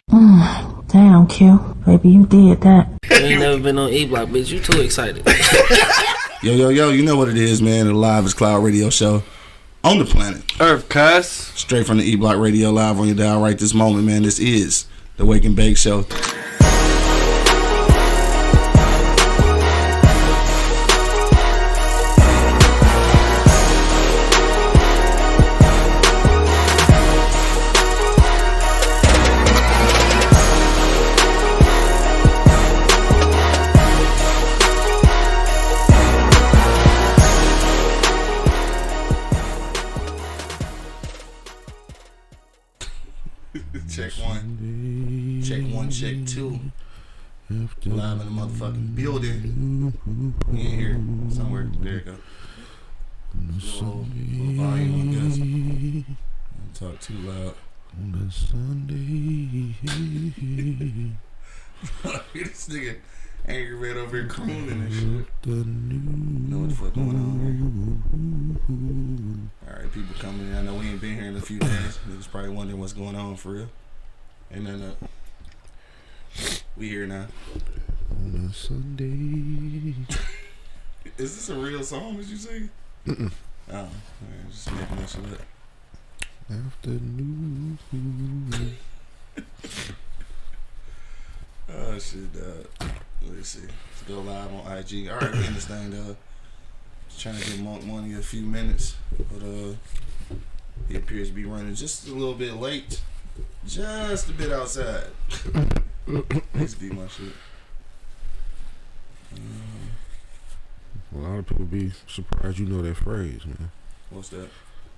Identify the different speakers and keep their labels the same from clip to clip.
Speaker 1: Damn, Q. Baby, you did that.
Speaker 2: You ain't never been on E-Block, bitch. You too excited.
Speaker 3: Yo, you know what it is, man. The Live is Cloud radio show on the planet
Speaker 4: Earth, cuss.
Speaker 3: straight from the E-Block radio live on your dial right this moment, man. This is the Wake and Bake Show. Check one. Check one, check two. Live in the motherfucking building. We in here somewhere. There you go. Little volume, I guess. Don't talk too loud.
Speaker 5: On the Sunday.
Speaker 3: This nigga Angry Red over here crooning and shit. Know what the fuck going on here. Alright, people coming in. I know we ain't been here in a few days. Niggas probably wondering what's going on for real. Ain't nothing up. We here now.
Speaker 5: On a Sunday.
Speaker 3: Is this a real song that you sing? Oh, man, just making that shit up.
Speaker 5: Afternoon.
Speaker 3: Oh shit, dog. Let's see. Let's go live on IG. Alright, we in this thing, dog. Just trying to get Monk Money a few minutes. But he appears to be running just a little bit late. Just a bit outside. Let's be my shit.
Speaker 5: A lot of people be surprised you know that phrase, man.
Speaker 3: What's that?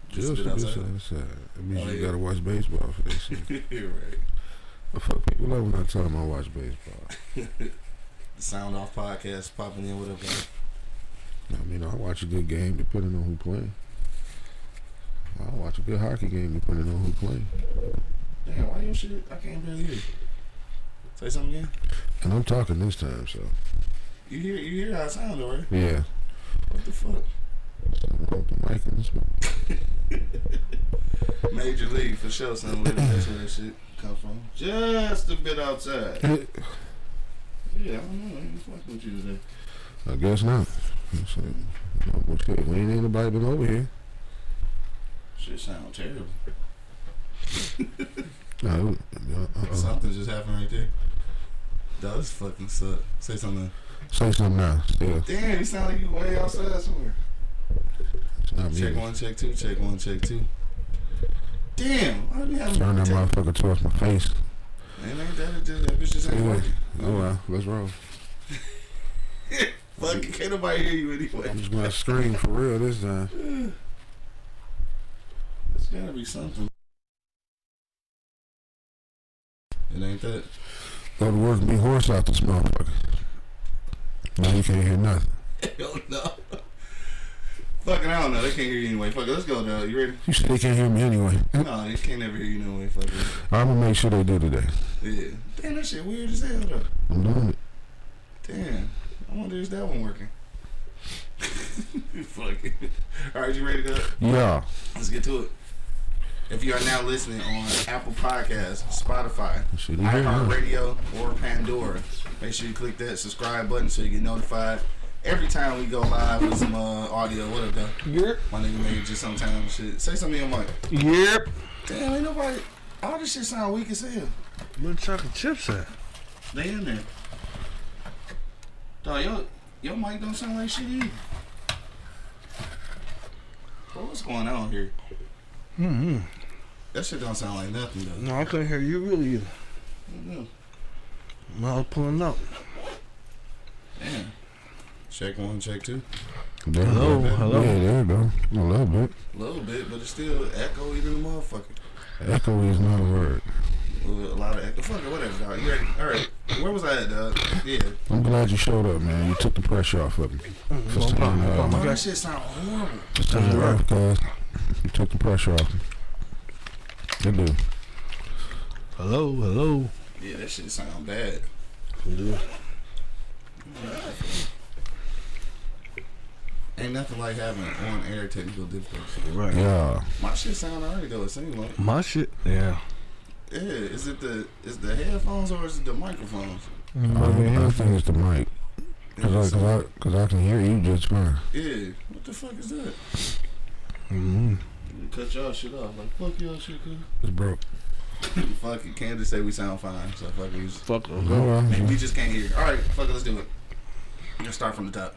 Speaker 5: Just a bit outside. It means you gotta watch baseball for that shit.
Speaker 3: You're right.
Speaker 5: I fuck people up when I tell them I watch baseball.
Speaker 3: The Sound Off podcast popping in. What up, guys?
Speaker 5: I mean, I watch a good game depending on who playing. I watch a good hockey game depending on who playing.
Speaker 3: Damn, why your shit? I can't barely hear you. Say something again.
Speaker 5: And I'm talking this time, so.
Speaker 3: You hear how it sound, though, right?
Speaker 5: Yeah.
Speaker 3: What the fuck?
Speaker 5: Something wrong with the mic in this one.
Speaker 3: Major League for sure. Something with it. That's where that shit come from. Just a bit outside. Yeah, I don't know. I ain't fucking with you today.
Speaker 5: I guess not. We ain't nobody been over here.
Speaker 3: Shit sound terrible.
Speaker 5: No,
Speaker 3: Something just happened right there. Dog, this fucking suck. Say something.
Speaker 5: say something now. Yeah.
Speaker 3: Damn, you sound like you way outside somewhere.
Speaker 5: It's not me.
Speaker 3: Check one, check two. Check one, check two. Damn, why do you have
Speaker 5: Turn that motherfucker towards my face.
Speaker 3: Man, ain't that that bitch just ain't working.
Speaker 5: Oh well, let's roll.
Speaker 3: Fuck, can't nobody hear you anyway.
Speaker 5: I'm just gonna scream for real this time.
Speaker 3: There's gotta be something. It ain't that.
Speaker 5: Go to work and be horse out this motherfucker. Now you can't hear nothing.
Speaker 3: Hell no. Fucking, I don't know. They can't hear you anyway. Fuck it, let's go, dog. You ready?
Speaker 5: You said they can't hear me anyway.
Speaker 3: No, they can't never hear you no way. Fuck it.
Speaker 5: I'm gonna make sure they do today.
Speaker 3: Yeah. Damn, that shit weird as hell, though.
Speaker 5: I'm doing it.
Speaker 3: Damn. I wonder is that one working? Fuck it. Alright, you ready to go?
Speaker 5: Yeah.
Speaker 3: Let's get to it. If you are now listening on Apple Podcasts, Spotify, iHeartRadio, or Pandora, make sure you click that subscribe button so you get notified every time we go live with some audio. What up, though?
Speaker 4: Yep.
Speaker 3: My nigga made just sometimes shit. Say something on mic.
Speaker 4: Yep.
Speaker 3: Damn, ain't nobody. All this shit sound weak as hell.
Speaker 4: Where the chocolate chips at?
Speaker 3: They in there. Dog, your mic don't sound like shit either. Bro, what's going on here? That shit don't sound like nothing, though.
Speaker 4: No, I couldn't hear you really either. No, I was pulling up.
Speaker 3: Damn. Check one, check two.
Speaker 4: Hello.
Speaker 5: Yeah, there you go. A little bit.
Speaker 3: A little bit, but it's still echo even the motherfucker.
Speaker 5: Echo is not a word.
Speaker 3: A lot of echo. Fuck it, whatever, dog. You ready? Alright. Where was I at, dog? Yeah.
Speaker 5: I'm glad you showed up, man. You took the pressure off of me.
Speaker 3: Oh, that shit sound horrible.
Speaker 5: Just tell you right, guys. You took the pressure off me. Good dude.
Speaker 4: Hello.
Speaker 3: Yeah, that shit sound bad. Ain't nothing like having on-air technical difficulties.
Speaker 4: Right.
Speaker 5: Yeah.
Speaker 3: My shit sound alright though, it seems like.
Speaker 4: My shit, yeah.
Speaker 3: Yeah, is the headphones or is it the microphones?
Speaker 5: I think it's the mic. Cause I can hear you just fine.
Speaker 3: Yeah, what the fuck is that?
Speaker 5: Mm-hmm.
Speaker 3: Cut y'all shit off. Like, fuck y'all shit, cuz.
Speaker 5: It's broke.
Speaker 3: Fuck it. Candace say we sound fine, so fuck it.
Speaker 4: Fuck
Speaker 3: Maybe we just can't hear. Alright, fuck it, let's do it. Let's start from the top.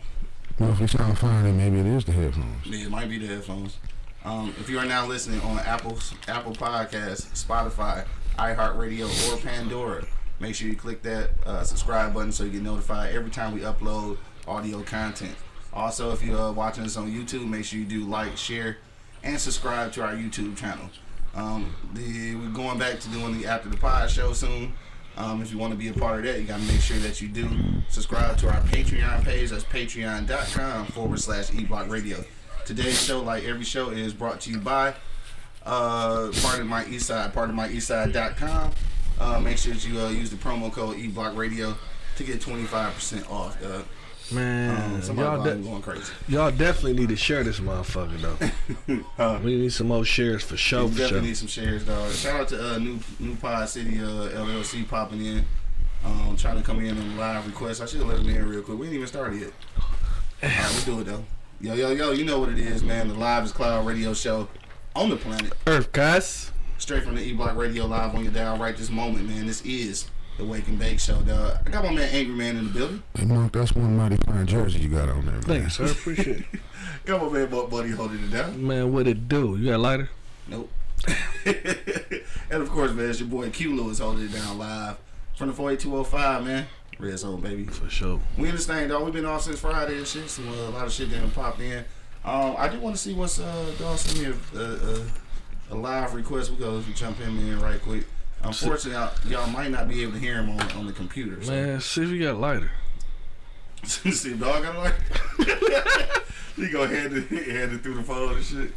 Speaker 5: Well, if you sound fine, then maybe it is the headphones.
Speaker 3: Yeah, it might be the headphones. If you are now listening on Apple Podcasts, Spotify, iHeartRadio, or Pandora, make sure you click that subscribe button so you get notified every time we upload audio content. Also, if you're watching us on YouTube, make sure you do like, share, and subscribe to our YouTube channel. We're going back to doing the After the Pod show soon. If you want to be a part of that, you got to make sure that you do subscribe to our Patreon page. That's patreon.com/eBlock Radio. Today's show, like every show, is brought to you by part of my Eastside.com. Make sure that you use the promo code eBlock Radio to get 25% off.
Speaker 4: Man,
Speaker 3: y'all going crazy.
Speaker 4: Y'all definitely need to share this motherfucker though. We need some more shares for sure.
Speaker 3: We definitely need some shares, dog. Shout out to New Pod City LLC popping in, trying to come in on live requests. I should have let them in real quick. We ain't even started yet. Alright, we do it though. Yo, you know what it is, man. The Live Cloud radio show on the planet
Speaker 4: Earth, guys.
Speaker 3: Straight from the E-Block Radio live on your dial right this moment, man. This is the Wake and Bake Show, dog. I got my man Angry Man in the building.
Speaker 5: Hey, Mark, that's one mighty fine jersey you got on there, man.
Speaker 4: Thanks, sir. Appreciate it.
Speaker 3: Got my man Buddy holding it down.
Speaker 4: Man, what it do? You got a lighter?
Speaker 3: Nope. And of course, man, it's your boy Q Lewis holding it down live from the 48205, man. Red Zone, baby.
Speaker 4: For sure.
Speaker 3: We in this thing, dog. We've been on since Friday and shit, so a lot of shit didn't pop in. I do want to see what's dog send me a live request. We go jump him in right quick. Unfortunately, y'all might not be able to hear him on the computer. So.
Speaker 4: Man, see if you got a lighter.
Speaker 3: See if dog got a lighter? He go hand it through the phone and shit.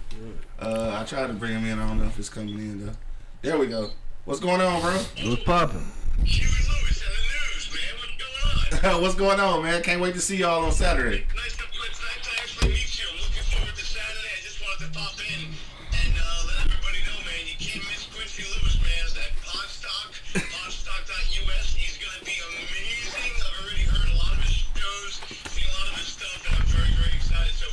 Speaker 3: I tried to bring him in. I don't know if it's coming in though. There we go. What's going on, bro?
Speaker 4: What's poppin'?
Speaker 6: Huey Lewis in the news, man. What's going on?
Speaker 3: What's going on, man? Can't wait to see y'all on Saturday.
Speaker 6: Nice to actually meet you. I'm looking forward to Saturday. I just wanted to pop in and let everybody know, man. You can't miss Quincy Lewis, man. It's at podstock.us. He's going to be amazing. I've already heard a lot of his shows, seen a lot of his stuff, and I'm very, very excited. So,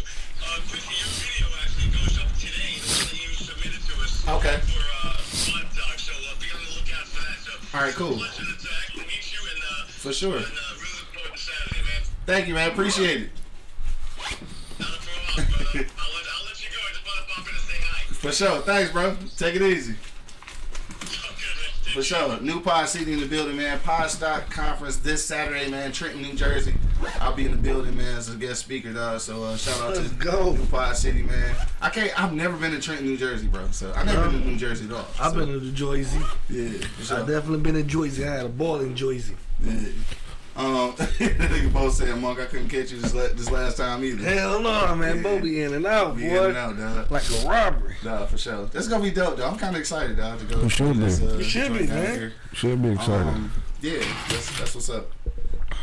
Speaker 6: Quincy, your video actually goes up today, the one that you submitted to us.
Speaker 3: Okay.
Speaker 6: For Podstock. So, be on the lookout for that. So,
Speaker 3: All right, cool.
Speaker 6: It's a pleasure to actually meet you and
Speaker 3: For sure.
Speaker 6: really look forward to Saturday, man.
Speaker 3: Thank you, man. Appreciate it.
Speaker 6: Not a problem, brother. I'll let you go. I just want to pop in and say hi.
Speaker 3: For sure. Thanks, bro. Take it easy.
Speaker 6: Okay,
Speaker 3: For sure. New Pod City in the building, man. Podstock Conference this Saturday, man. Trenton, New Jersey. I'll be in the building, man, as a guest speaker, dog. So shout out
Speaker 4: Let's
Speaker 3: to
Speaker 4: go.
Speaker 3: New Pod City, man. I've never been to Trenton, New Jersey, bro. So I've never been to New Jersey at all.
Speaker 4: I've
Speaker 3: So,
Speaker 4: been to Jersey.
Speaker 3: Yeah, for sure.
Speaker 4: I definitely been in Jersey. I had a ball in Jersey.
Speaker 3: Yeah. Nigga both said, Monk, I couldn't catch you this last time either.
Speaker 4: Hell no, man.
Speaker 3: Yeah.
Speaker 4: Bo be in and out,
Speaker 3: Be
Speaker 4: boy.
Speaker 3: in and out, dog.
Speaker 4: Like a robbery.
Speaker 3: Nah, for sure. That's gonna be dope, though. I'm kind of excited, dog, to go.
Speaker 5: You should
Speaker 3: to this,
Speaker 5: be.
Speaker 4: You should be,
Speaker 3: joint down
Speaker 4: man.
Speaker 3: here.
Speaker 5: Should be excited.
Speaker 3: Yeah, that's what's up.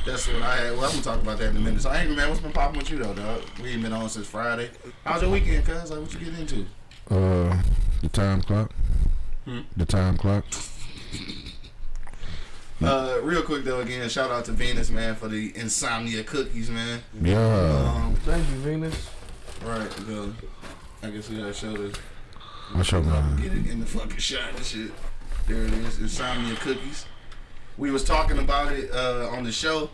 Speaker 3: That's what I had. Well, I'm gonna talk about that in a minute. So, Angry Man, what's been popping with you though, dog? We ain't been on since Friday. How's your weekend, cuz? Like, what you getting into?
Speaker 5: The time clock. The time clock.
Speaker 3: Real quick though, again, shout out to Venus, man, for the insomnia cookies, man.
Speaker 5: Yeah.
Speaker 4: Thank you, Venus.
Speaker 3: Right, go. I guess we gotta show this.
Speaker 5: I show mine.
Speaker 3: Get it in the fucking shot and shit. There it is, insomnia cookies. We was talking about it on the show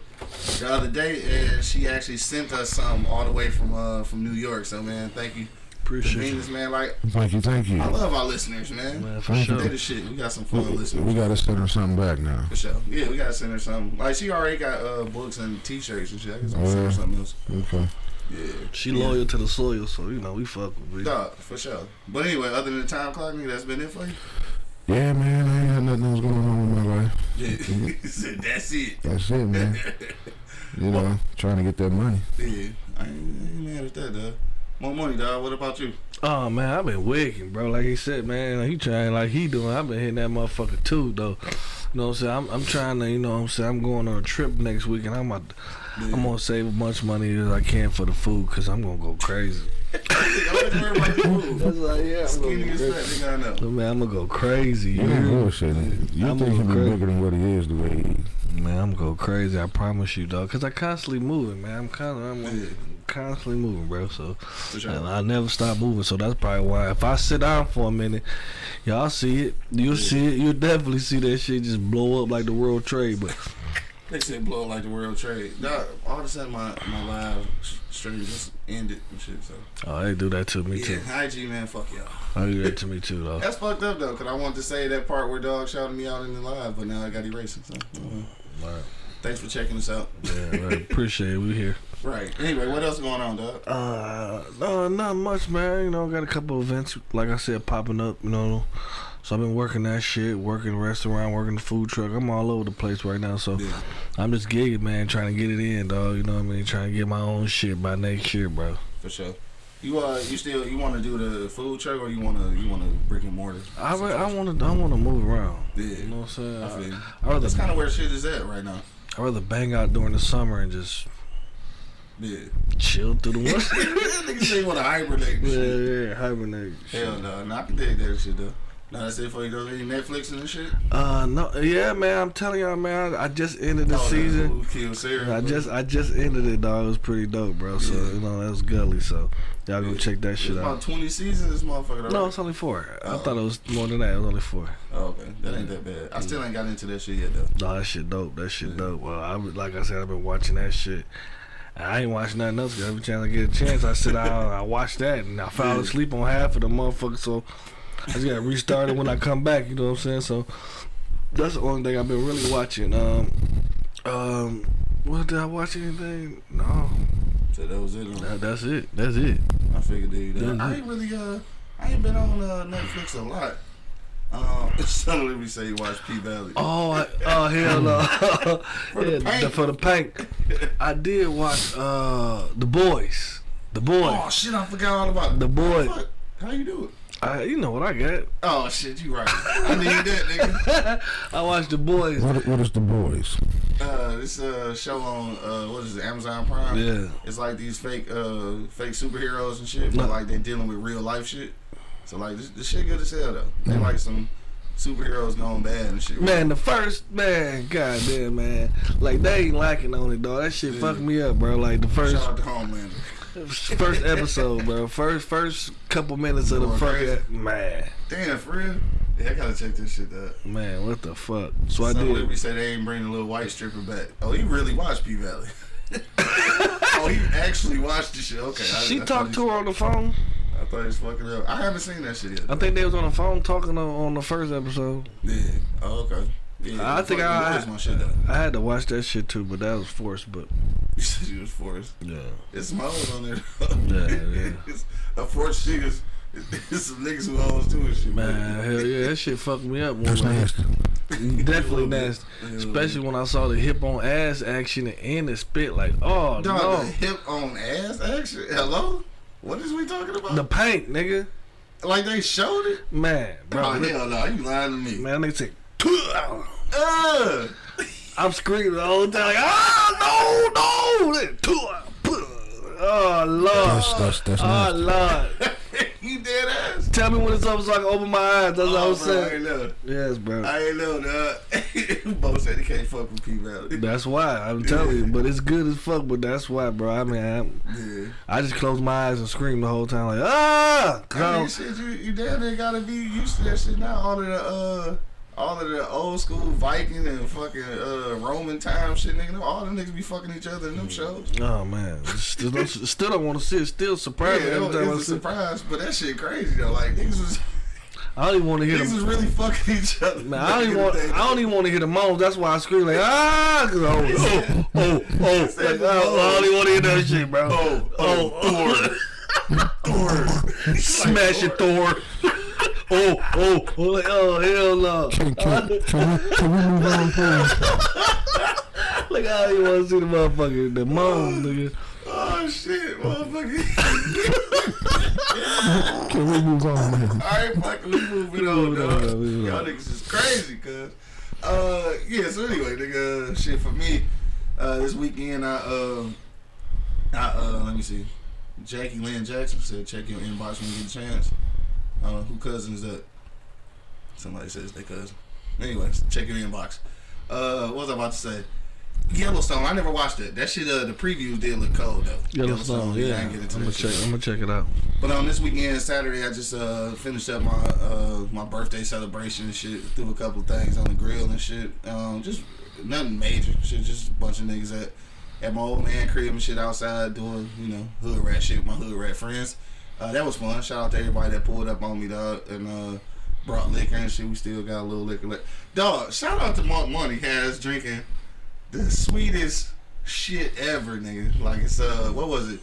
Speaker 3: the other day, and she actually sent us some all the way from New York. So, man, thank you.
Speaker 4: Appreciate you.
Speaker 3: Venus, man. Like,
Speaker 5: Thank you.
Speaker 3: I love our listeners, man.
Speaker 4: Man, for
Speaker 5: Thank
Speaker 4: sure.
Speaker 3: They the shit. We got some fun listeners.
Speaker 5: We gotta send her something back now.
Speaker 3: For sure. Yeah, we gotta send her something. Like, she already got books and t-shirts and shit. I guess I'll send her something else.
Speaker 5: Okay.
Speaker 3: Yeah.
Speaker 4: She loyal to the soil, so you know we fuck with it.
Speaker 3: Dog, for sure. But anyway, other than the time clock, nigga, that's been it for you?
Speaker 5: Yeah, man. I ain't had nothing else going on with my life.
Speaker 3: Yeah. He said, that's it.
Speaker 5: That's it, man. You know, trying to get that money.
Speaker 3: Yeah. I ain't mad at that, dog. More money, dog. What about you?
Speaker 4: Oh man, I've been wicked, bro. Like he said, man, he trying like he doing. I've been hitting that motherfucker too, though. You know what I'm saying? I'm trying to, you know what I'm saying? I'm going on a trip next week, and I'm gonna save as much money as I can for the food, cause I'm gonna go crazy.
Speaker 3: What worry about the food.
Speaker 4: That's like, yeah,
Speaker 3: Skinny as fat, they gotta know.
Speaker 4: Man, I'm gonna go crazy.
Speaker 5: You ain't bullshit. You
Speaker 4: I'm
Speaker 5: think he
Speaker 4: gonna
Speaker 5: be
Speaker 4: crazy.
Speaker 5: bigger than what he is the way he is.
Speaker 4: Man, I'm gonna go crazy. I promise you, dog. Cause I constantly moving, man. I'm constantly moving, bro. So,
Speaker 3: sure.
Speaker 4: and I never stop moving. So that's probably why. If I sit down for a minute, y'all see it. You'll see it. You'll definitely see that shit just blow up like the World Trade. But
Speaker 3: They said blow up like the World Trade. Nah, all of a sudden my live stream just ended and shit. So
Speaker 4: oh, they do that to me too.
Speaker 3: yeah, IG man, fuck y'all.
Speaker 4: They do that to me too, though.
Speaker 3: That's fucked up though, cause I wanted to say that part where dog shouted me out in the live, but now I got erased. So,
Speaker 4: Right.
Speaker 3: thanks for checking us out.
Speaker 4: Yeah, I appreciate it. We here.
Speaker 3: Right. Anyway, what else going on, dog?
Speaker 4: No, not much, man. You know, got a couple events, like I said, popping up. You know, so I've been working that shit, working the restaurant, working the food truck. I'm all over the place right now. So
Speaker 3: Yeah.
Speaker 4: I'm just gigging, man, trying to get it in, dog. You know what I mean? Trying to get my own shit by next year, bro.
Speaker 3: For sure. You want to do the food truck or you want to brick and mortar?
Speaker 4: I want to move around.
Speaker 3: Yeah.
Speaker 4: You know what I'm saying?
Speaker 3: I feel you.
Speaker 4: I rather
Speaker 3: That's kind of where shit is at right now.
Speaker 4: I rather bang out during the summer and just
Speaker 3: Yeah.
Speaker 4: chill through the winter.
Speaker 3: Niggas say you want to hibernate and shit.
Speaker 4: yeah, hibernate.
Speaker 3: Hell no. Nah, I can dig that shit though. Now that's it for you though. Any Netflix and shit?
Speaker 4: No, yeah, man. I'm telling y'all, man. I just ended the season.
Speaker 3: Who killed Sarah?
Speaker 4: I just ended it, dog. It was pretty dope, bro. So
Speaker 3: Yeah.
Speaker 4: you know that was gully. So y'all go check that shit
Speaker 3: It's about
Speaker 4: out.
Speaker 3: 20 seasons. This motherfucker.
Speaker 4: No, it's only 4. I thought it was more than that. It was only 4.
Speaker 3: Oh, okay. That ain't that bad. I still ain't got into that shit yet though.
Speaker 4: No, that shit dope. That shit dope. Well, like I said, I've been watching that shit. I ain't watching nothing else. 'Cause every time I get a chance, I sit down, I watch that, and I fall asleep on half of the motherfucker. So I just got restarted when I come back. You know what I'm saying? So that's the only thing I've been really watching. What did I watch anything? No.
Speaker 3: So that was it. Huh?
Speaker 4: That's it. That's it.
Speaker 3: I figured that.
Speaker 4: That's
Speaker 3: I
Speaker 4: it.
Speaker 3: ain't really I ain't been on Netflix a lot. So let me say you watch P Valley.
Speaker 4: Oh hell no.
Speaker 3: the Pank.
Speaker 4: For the Pank. I did watch The Boys. The Boys.
Speaker 3: Oh shit, I forgot all about it.
Speaker 4: The Boys.
Speaker 3: Fuck. How you do it?
Speaker 4: You know what I got.
Speaker 3: Oh shit, you right. I need that, nigga.
Speaker 4: I watched The Boys.
Speaker 5: What is The Boys?
Speaker 3: This show on what is it, Amazon Prime?
Speaker 4: Yeah.
Speaker 3: It's like these fake superheroes and shit, but like they dealing with real life shit. So like this shit good as hell though. They like some superheroes going bad and shit.
Speaker 4: Man, the first goddamn man, like they ain't liking on it, dog. That shit fucked me up, bro. Like the first
Speaker 3: Shout out to Homelander.
Speaker 4: first episode, bro. First couple minutes of the
Speaker 3: Going crazy.
Speaker 4: fucking man.
Speaker 3: Damn, for real? Yeah, I gotta check this shit out.
Speaker 4: Man, what the fuck? So I
Speaker 3: Some
Speaker 4: did.
Speaker 3: We say they ain't bringing the little white stripper back. Oh, he really watched P Valley. Oh, he actually watched the shit. Okay.
Speaker 4: She talked to her on the phone.
Speaker 3: I thought he was fucking up. I haven't seen that shit yet.
Speaker 4: I think they was on the phone talking on the first episode.
Speaker 3: Yeah. Oh, okay. Yeah,
Speaker 4: I think
Speaker 3: my shit though.
Speaker 4: I had to watch that shit too, but that was forced. But
Speaker 3: You said you was forced.
Speaker 4: yeah,
Speaker 3: It's some hoes on there.
Speaker 4: yeah.
Speaker 3: It's a forced niggas. It's some niggas who hoes too and shit.
Speaker 4: Man, hell yeah, that shit fucked me up.
Speaker 5: That's nasty.
Speaker 4: Definitely nasty. Especially when I saw the hip on ass action and the spit. Like, oh
Speaker 3: Dog,
Speaker 4: no,
Speaker 3: the hip on ass action. Hello? What is we talking about?
Speaker 4: the paint, nigga.
Speaker 3: Like they showed it?
Speaker 4: Man, bro.
Speaker 3: Oh, hell no. You lying to me.
Speaker 4: Man, they say,
Speaker 3: Uh,
Speaker 4: I'm screaming the whole time, like, no. Oh, Lord.
Speaker 5: That's
Speaker 4: Oh,
Speaker 5: nasty.
Speaker 4: Lord.
Speaker 3: you dead ass?
Speaker 4: Tell me when it's up so I can open my eyes. That's what I was
Speaker 3: bro, I ain't
Speaker 4: saying.
Speaker 3: know.
Speaker 4: Yes, bro.
Speaker 3: I ain't know, dog. Both said he can't fuck with P Valley.
Speaker 4: That's why. I'm telling you. But it's good as fuck, but that's why, bro. I mean,
Speaker 3: Yeah.
Speaker 4: I just closed my eyes and screamed the whole time, like, ah! 'Cause I
Speaker 3: I mean,
Speaker 4: don't-
Speaker 3: shit, you damn near gotta be used to that shit now. All of the old school Viking and fucking Roman time shit, nigga. All them niggas be fucking each other in them shows.
Speaker 4: Oh, man. Still don't want to see it. Still surprised me every time I
Speaker 3: it's a
Speaker 4: see it.
Speaker 3: surprise, but that shit crazy though. Like niggas
Speaker 4: I don't even want to hear
Speaker 3: was
Speaker 4: them.
Speaker 3: really fucking each other.
Speaker 4: Man, I don't even want to hear the moans. That's why I scream like, ah! 'Cause like, I don't even want to hear that shit, bro.
Speaker 3: Thor.
Speaker 4: Smash it, Thor. Like, oh, hell no.
Speaker 5: Can we move on, please?
Speaker 4: Like, I don't even want to see the motherfucker, the moan, nigga.
Speaker 3: Oh shit, motherfucker.
Speaker 5: Can we move on, man?
Speaker 3: Alright, fucking we moving on, dog.
Speaker 4: moving
Speaker 3: Y'all
Speaker 4: on.
Speaker 3: niggas is crazy, cuz. Yeah, so anyway, nigga, shit for me, this weekend I let me see. Jackie Lynn Jackson said, check your inbox when you get a chance. Who cousin is that? Somebody says they cousin. Anyways, check your inbox. What was I about to say? Yellowstone. I never watched it. That shit. The previews did look cold though.
Speaker 4: Yellowstone. Yeah,
Speaker 3: I ain't get into
Speaker 4: I'm
Speaker 3: that
Speaker 4: gonna check it out.
Speaker 3: But on this weekend, Saturday, I just finished up my birthday celebration and shit. Threw a couple of things on the grill and shit. Just nothing major. Shit, just a bunch of niggas at my old man crib and shit outside doing, hood rat shit with my hood rat friends. That was fun. Shout out to everybody that pulled up on me, dog, and brought liquor and shit. We still got a little liquor left. Dog, shout out to Monk Money has drinking the sweetest shit ever, nigga. Like it's what was it?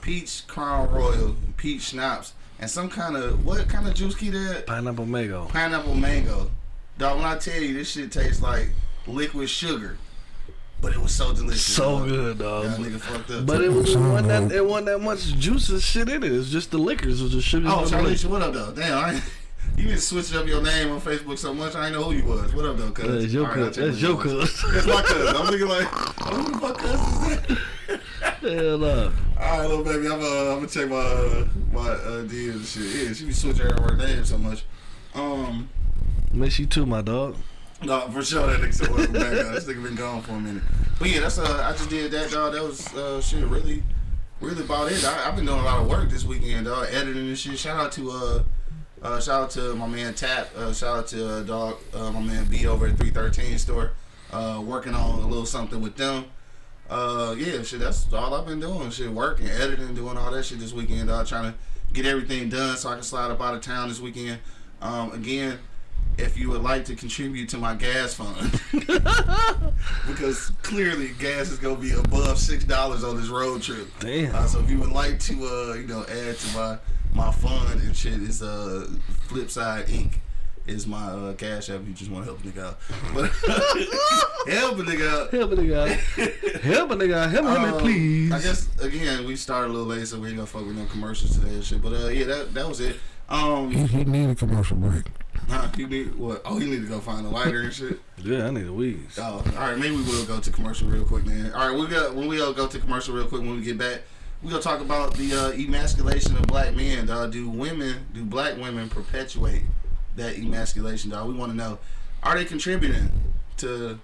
Speaker 3: Peach Crown Royal, peach schnapps, and some kind of what kind of juice key that?
Speaker 4: Pineapple mango.
Speaker 3: Pineapple mango. Dog, when I tell you this shit tastes like liquid sugar, but it was so delicious.
Speaker 4: So
Speaker 3: dog.
Speaker 4: good, dog.
Speaker 3: That nigga fucked up.
Speaker 4: But it wasn't that much juice and shit in it. It's just the liquors. It was just sugar.
Speaker 3: Oh, Charlie, what up though? Damn, you been switching up your name on Facebook so much, I didn't know who you was. What up though, cuz?
Speaker 4: That's your cuz. That's your cuz.
Speaker 3: That's my cuz. I'm thinking like, who the fuck cuz is that?
Speaker 4: Hell no.
Speaker 3: Alright, little baby, I'm gonna check my DMs and shit. Yeah, she be switching her name so much.
Speaker 4: Miss you too, my dog.
Speaker 3: No, for sure that nigga said welcome back. This nigga been gone for a minute. But yeah, that's I just did that, dog. That was shit really about it. I've been doing a lot of work this weekend, dog, editing and shit. Shout out to my man Tap. Shout out to dog, my man B over at 313 store. Working on a little something with them. Yeah, shit, that's all I've been doing. Shit, working, editing, doing all that shit this weekend, dog. Trying to get everything done so I can slide up out of town this weekend. Again, if you would like to contribute to my gas fund, because clearly gas is gonna be above $6 on this road trip.
Speaker 4: Damn.
Speaker 3: So if you would like to, add to my fund and shit, is Flipside Inc. is my cash app. You just want to help a nigga out, but help a nigga out.
Speaker 4: Help a nigga out. Help a nigga out. Help me, please.
Speaker 3: I guess again we started a little late, so we ain't gonna fuck with no commercials today and shit. But yeah, that was it.
Speaker 5: He need a commercial break.
Speaker 3: You need what? Oh, you need to go find a lighter and shit.
Speaker 4: Yeah, I need a weed.
Speaker 3: Oh, all right. Maybe we will go to commercial real quick then. All right, when we go to commercial real quick when we get back, we gonna talk about the emasculation of black men. Do black women perpetuate that emasculation, dog? We want to know, are they contributing to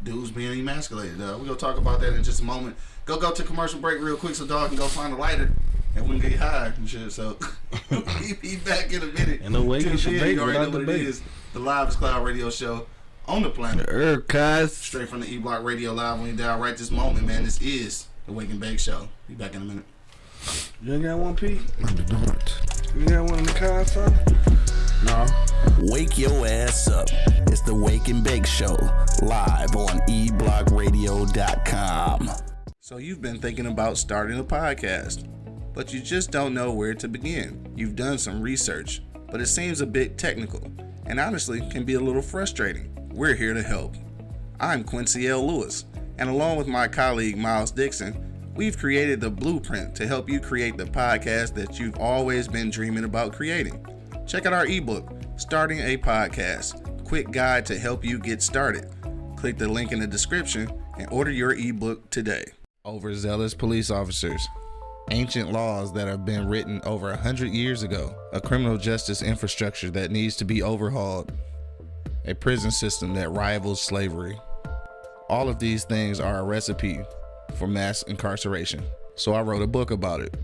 Speaker 3: dudes being emasculated, dog? We're going to talk about that in just a moment. Go to commercial break real quick so dog can go find a lighter and we can get high and shit. So we'll be back in a minute.
Speaker 4: And the way you should
Speaker 3: you already know what it is. The Live is Cloud radio show on the planet. Straight from the E-Block Radio Live when you dial right this moment, man. This is the Wake and Bake Show. Be back in a minute.
Speaker 4: You ain't got one, Pete?
Speaker 5: I don't.
Speaker 4: You got one in the car, son?
Speaker 5: No.
Speaker 7: Wake your ass up. It's the Wake and Bake Show, live on eblockradio.com.
Speaker 3: So you've been thinking about starting a podcast, but you just don't know where to begin. You've done some research, but it seems a bit technical, and honestly can be a little frustrating. We're here to help. I'm Quincy L. Lewis, and along with my colleague Miles Dixon, we've created the blueprint to help you create the podcast that you've always been dreaming about creating. Check out our ebook, Starting a Podcast, quick guide to help you get started. Click the link in the description and order your ebook today. Overzealous police officers, ancient laws that have been written over 100 years ago, a criminal justice infrastructure that needs to be overhauled, a prison system that rivals slavery. All of these things are a recipe for mass incarceration. So I wrote a book about it.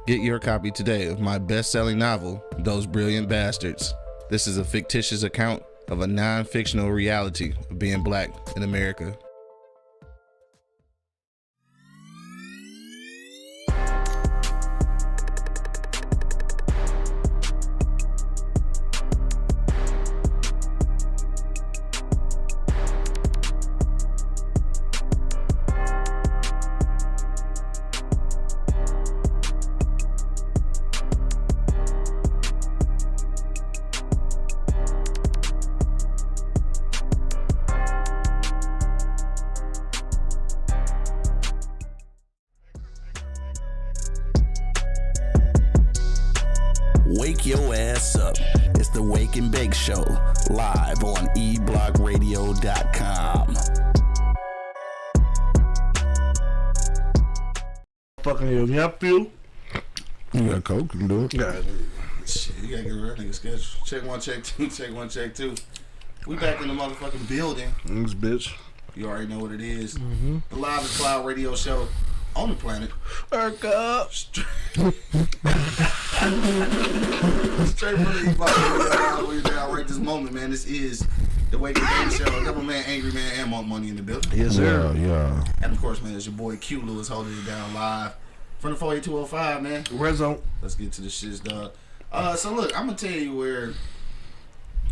Speaker 3: Get your copy today of my best-selling novel, Those Brilliant Bastards. This is a fictitious account of a non-fictional reality of being black in America.
Speaker 7: Wake your ass up. It's the Wake and Bake Show, live on eblockradio.com.
Speaker 4: Fucking your nephew,
Speaker 5: You got coke, you can do it.
Speaker 4: Yeah.
Speaker 3: Shit, you gotta get a real nigga schedule. Check one, check two, check one, check two. We back in the motherfucking building.
Speaker 4: This bitch.
Speaker 3: You already know what it is. The Live to Cloud radio show on the planet.
Speaker 4: Work up.
Speaker 3: Straight from the E-Block. We're down right this moment, man. This is the Wake and Bake Show. Double Man, Angry Man, and Monk Money in the building.
Speaker 4: Yes, sir.
Speaker 5: Yeah.
Speaker 3: And of course, man, it's your boy Q Lewis holding it down live from the 48205, man.
Speaker 4: Red zone.
Speaker 3: Let's get to the shits, dog. So look, I'm gonna tell you where.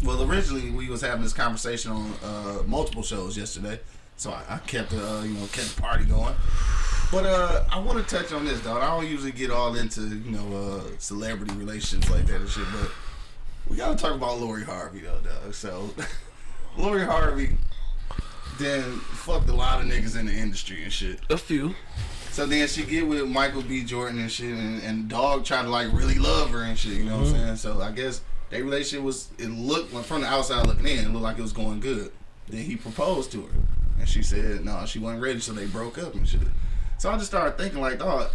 Speaker 3: Well, originally we was having this conversation on multiple shows yesterday, so I kept kept the party going. But I want to touch on this, dog. I don't usually get all into celebrity relations like that and shit, but we gotta talk about Lori Harvey though, dog. So Lori Harvey then fucked a lot of niggas in the industry and shit.
Speaker 4: A few.
Speaker 3: So then she get with Michael B. Jordan and shit, and dog tried to like really love her and shit. You know what I'm saying? So I guess their relationship it looked like, from the outside looking in, it looked like it was going good. Then he proposed to her, and she said no, she wasn't ready, so they broke up and shit. So I just started thinking like, dog,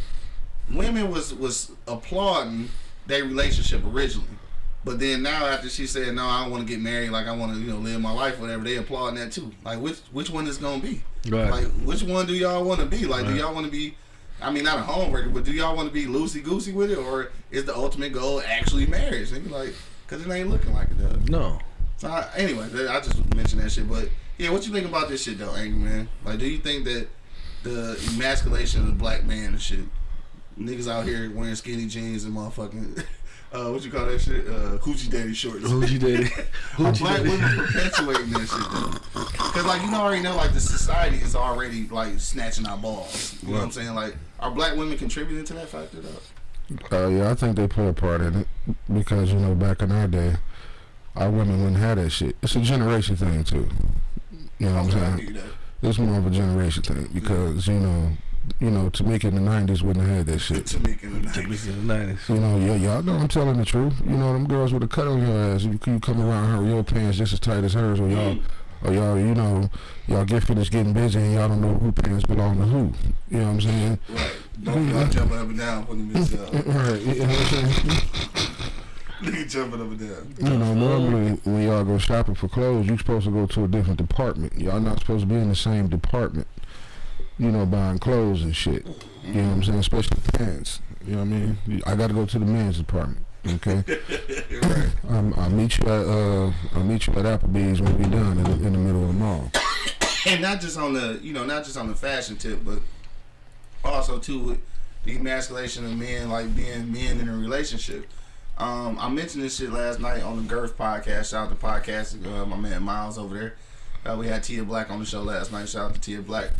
Speaker 3: women was applauding their relationship originally, but then now after she said no, I don't want to get married, like I want to live my life, whatever, they applauding that too. Like which one is gonna be?
Speaker 4: Right.
Speaker 3: Like which one do y'all want to be? Like do y'all want to be? I mean, not a homewrecker, but do y'all want to be loosey goosey with it, or is the ultimate goal actually marriage? And you're like, because it ain't looking like it does.
Speaker 4: No.
Speaker 3: So anyway, I just mentioned that shit. But yeah, what you think about this shit though, Angry Man? Like, do you think that the emasculation of the black man and shit, niggas out here wearing skinny jeans and motherfucking what you call that shit? Hoochie daddy shorts.
Speaker 4: Hoochie daddy.
Speaker 3: Are black women perpetuating that shit though? Because like you already know, like the society is already like snatching our balls. You know what I'm saying? Like, are black women contributing to that factor though?
Speaker 5: Yeah, I think they play a part in it because back in our day, our women wouldn't have that shit. It's a generation thing too. You know what I'm saying? It's more of a generation thing because Tamika in the '90s wouldn't have had that shit.
Speaker 3: Tamika in the '90s.
Speaker 5: Y'all know I'm telling the truth. Them girls with a cut on your ass. You come around her with your pants just as tight as hers, or y'all get finished getting busy and y'all don't know who pants belong to who. You know what I'm saying?
Speaker 3: Right. Don't y'all jumping up and down putting them bitches out.
Speaker 5: Right. You know what I'm saying?
Speaker 3: Nigga jumping up and down.
Speaker 5: Normally when y'all go shopping for clothes, you supposed to go to a different department. Y'all not supposed to be in the same department. Buying clothes and shit. You know what I'm saying? Especially pants. You know what I mean? I got to go to the men's department. Okay.
Speaker 3: Right.
Speaker 5: I'll meet you at Applebee's when we done in the middle of the mall.
Speaker 3: And not just on the fashion tip, but also too with the emasculation of men, like being men in a relationship. I mentioned this shit last night on the Girth podcast. Shout out to podcast, my man Miles over there. We had Tia Black on the show last night. Shout out to Tia Black.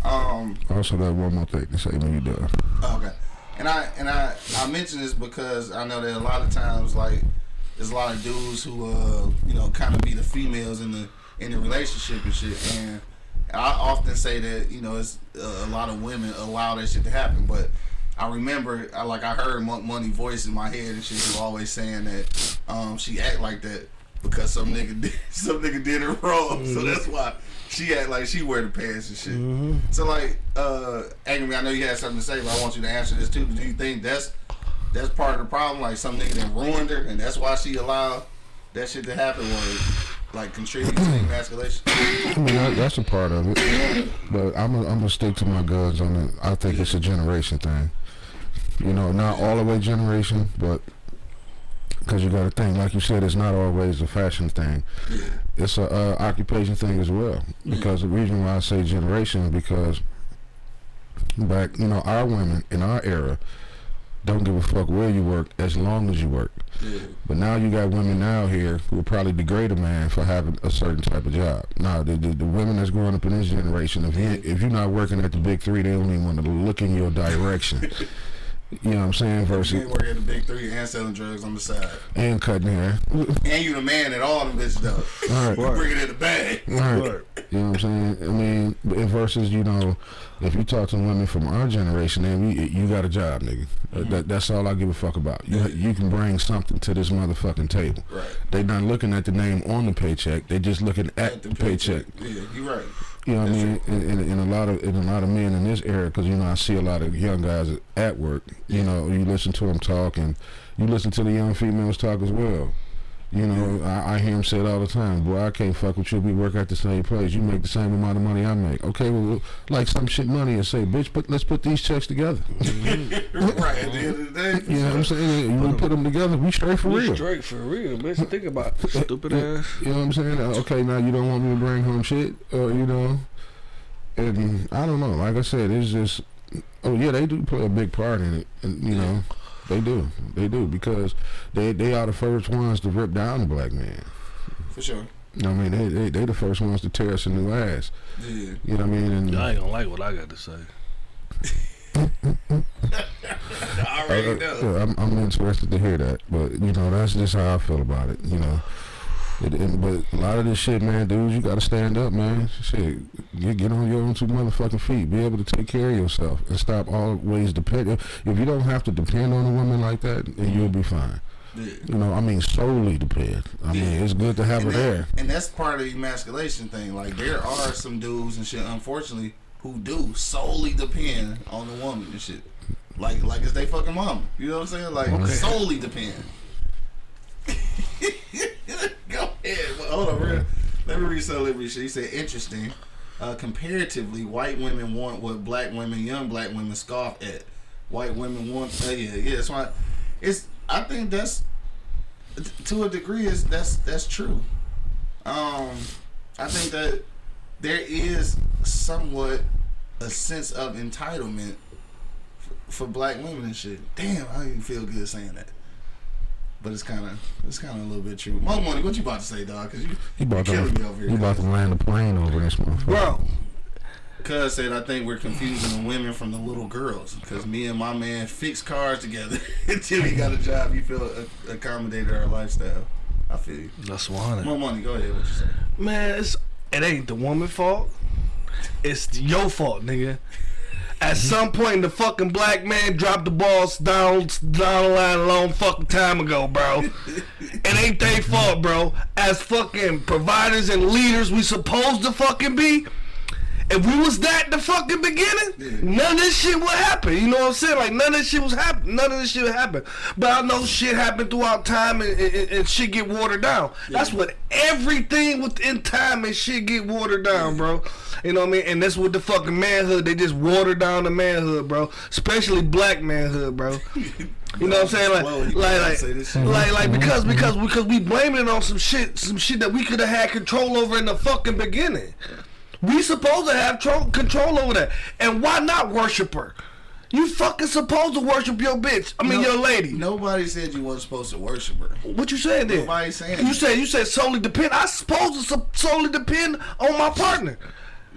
Speaker 5: Also got one more thing to say when you're done.
Speaker 3: Okay. And I mention this because I know that a lot of times, like, there's a lot of dudes who kind of be the females in the relationship and shit. And I often say that it's a lot of women allow that shit to happen. But I remember, I heard Monk Money voice in my head, and she was always saying that she act like that because some nigga did her wrong. So that's why she act like she wear the pants and shit. So like, Angry, I know you had something to say, but I want you to answer this too. Do you think that's part of the problem? Like some nigga that ruined her, and that's why she allowed that shit to happen, or like contribute to the emasculation?
Speaker 5: I mean, that's a part of it, but I'm gonna stick to my guns on it. I think it's a generation thing. Not all the way generation, but because you got to think, like you said, it's not always a fashion thing. It's a occupation thing as well. Because the reason why I say generation is because back, our women in our era don't give a fuck where you work as long as you work. But now you got women out here who will probably degrade a man for having a certain type of job. Now the women that's growing up in this generation, if you're not working at the big three, they don't even want to look in your direction. You know what I'm saying? Versus
Speaker 3: you working at the big three and selling drugs on the side.
Speaker 5: And cutting hair.
Speaker 3: And you the man at all them bitches though.
Speaker 5: All right.
Speaker 3: You bring it in the bag.
Speaker 5: All right. You know what I'm saying? I mean, versus, if you talk to women from our generation, then you got a job, nigga. That's all I give a fuck about. You can bring something to this motherfucking table.
Speaker 3: Right.
Speaker 5: They not looking at the name on the paycheck. They just looking at the paycheck.
Speaker 3: Yeah, you right.
Speaker 5: You know what I mean? And a lot of men in this era, because you know I see a lot of young guys at work. You know, you listen to them talk, and you listen to the young females talk as well. You know, I hear them say it all the time. Boy, I can't fuck with you. We work at the same place. You make the same amount of money I make. Okay, well, like some shit money and say, bitch, let's put these checks together.
Speaker 3: Right, at the end of the day.
Speaker 5: You know what I'm saying? We put them together. We straight for real.
Speaker 4: Straight for real, bitch. Think about it. Stupid ass.
Speaker 5: You know what I'm saying? Okay, now you don't want me to bring home shit, you know? And I don't know. Like I said, it's just, oh yeah, they do play a big part in it, and you know. They do, because they are the first ones to rip down the black man.
Speaker 3: For sure.
Speaker 5: You know what I mean? They the first ones to tear us a new ass.
Speaker 3: Yeah.
Speaker 5: You know what I mean? And
Speaker 4: I ain't gonna like what I got to say.
Speaker 3: I already know.
Speaker 5: I'm interested to hear that, but you know that's just how I feel about it. You know, but a lot of this shit, man, dudes, you gotta stand up, man. Shit, you get on your own two motherfucking feet. Be able to take care of yourself and stop always depending. If you don't have to depend on a woman like that, then you'll be fine. Yeah. You know, I mean, solely depend. I mean, it's good to have her there.
Speaker 3: And that's part of the emasculation thing. Like, there are some dudes and shit, unfortunately, who do solely depend on the woman and shit. Like it's they fucking mama. You know what I'm saying? Like, solely depend. Go ahead. But hold on, real. Let me read some of this shit. He said, interesting. Comparatively, white women want what black women, young black women, scoff at. White women want, yeah. That's why I think that's, to a degree, that's true. I think that there is somewhat a sense of entitlement for black women and shit. Damn, I don't even feel good saying that. But it's kind of a little bit true. Mo Money, what you about to say, dog? Because you killing me over here.
Speaker 5: You about to land a plane over this motherfucker.
Speaker 3: Bro. Cuz said, I think we're confusing the women from the little girls. Because me and my man fix cars together until he got a job. You feel accommodated our lifestyle. I feel you.
Speaker 4: That's 100.
Speaker 3: Mo Money, go ahead. What you say?
Speaker 4: Man, it ain't the woman's fault. It's your fault, nigga. At some point, the fucking black man dropped the balls down the line a long fucking time ago, bro. It ain't their fault, bro. As fucking providers and leaders we supposed to fucking be, if we was that the fucking beginning, none of this shit would happen. You know what I'm saying? Like, none of this shit was happen. None of this shit would happen. But I know shit happened throughout time and shit get watered down. Yeah. That's what everything within time and shit get watered down, bro. You know what I mean? And that's what the fucking manhood, they just water down the manhood, bro. Especially black manhood, bro. You know what I'm saying? Like because we blaming it on some shit that we could have had control over in the fucking beginning. We supposed to have control over that. And why not worship her? You fucking supposed to worship your bitch. I mean, your lady.
Speaker 3: Nobody said you wasn't supposed to worship her.
Speaker 4: What you saying then?
Speaker 3: Nobody saying
Speaker 4: you
Speaker 3: that.
Speaker 4: You said solely depend. I supposed to solely depend on my partner.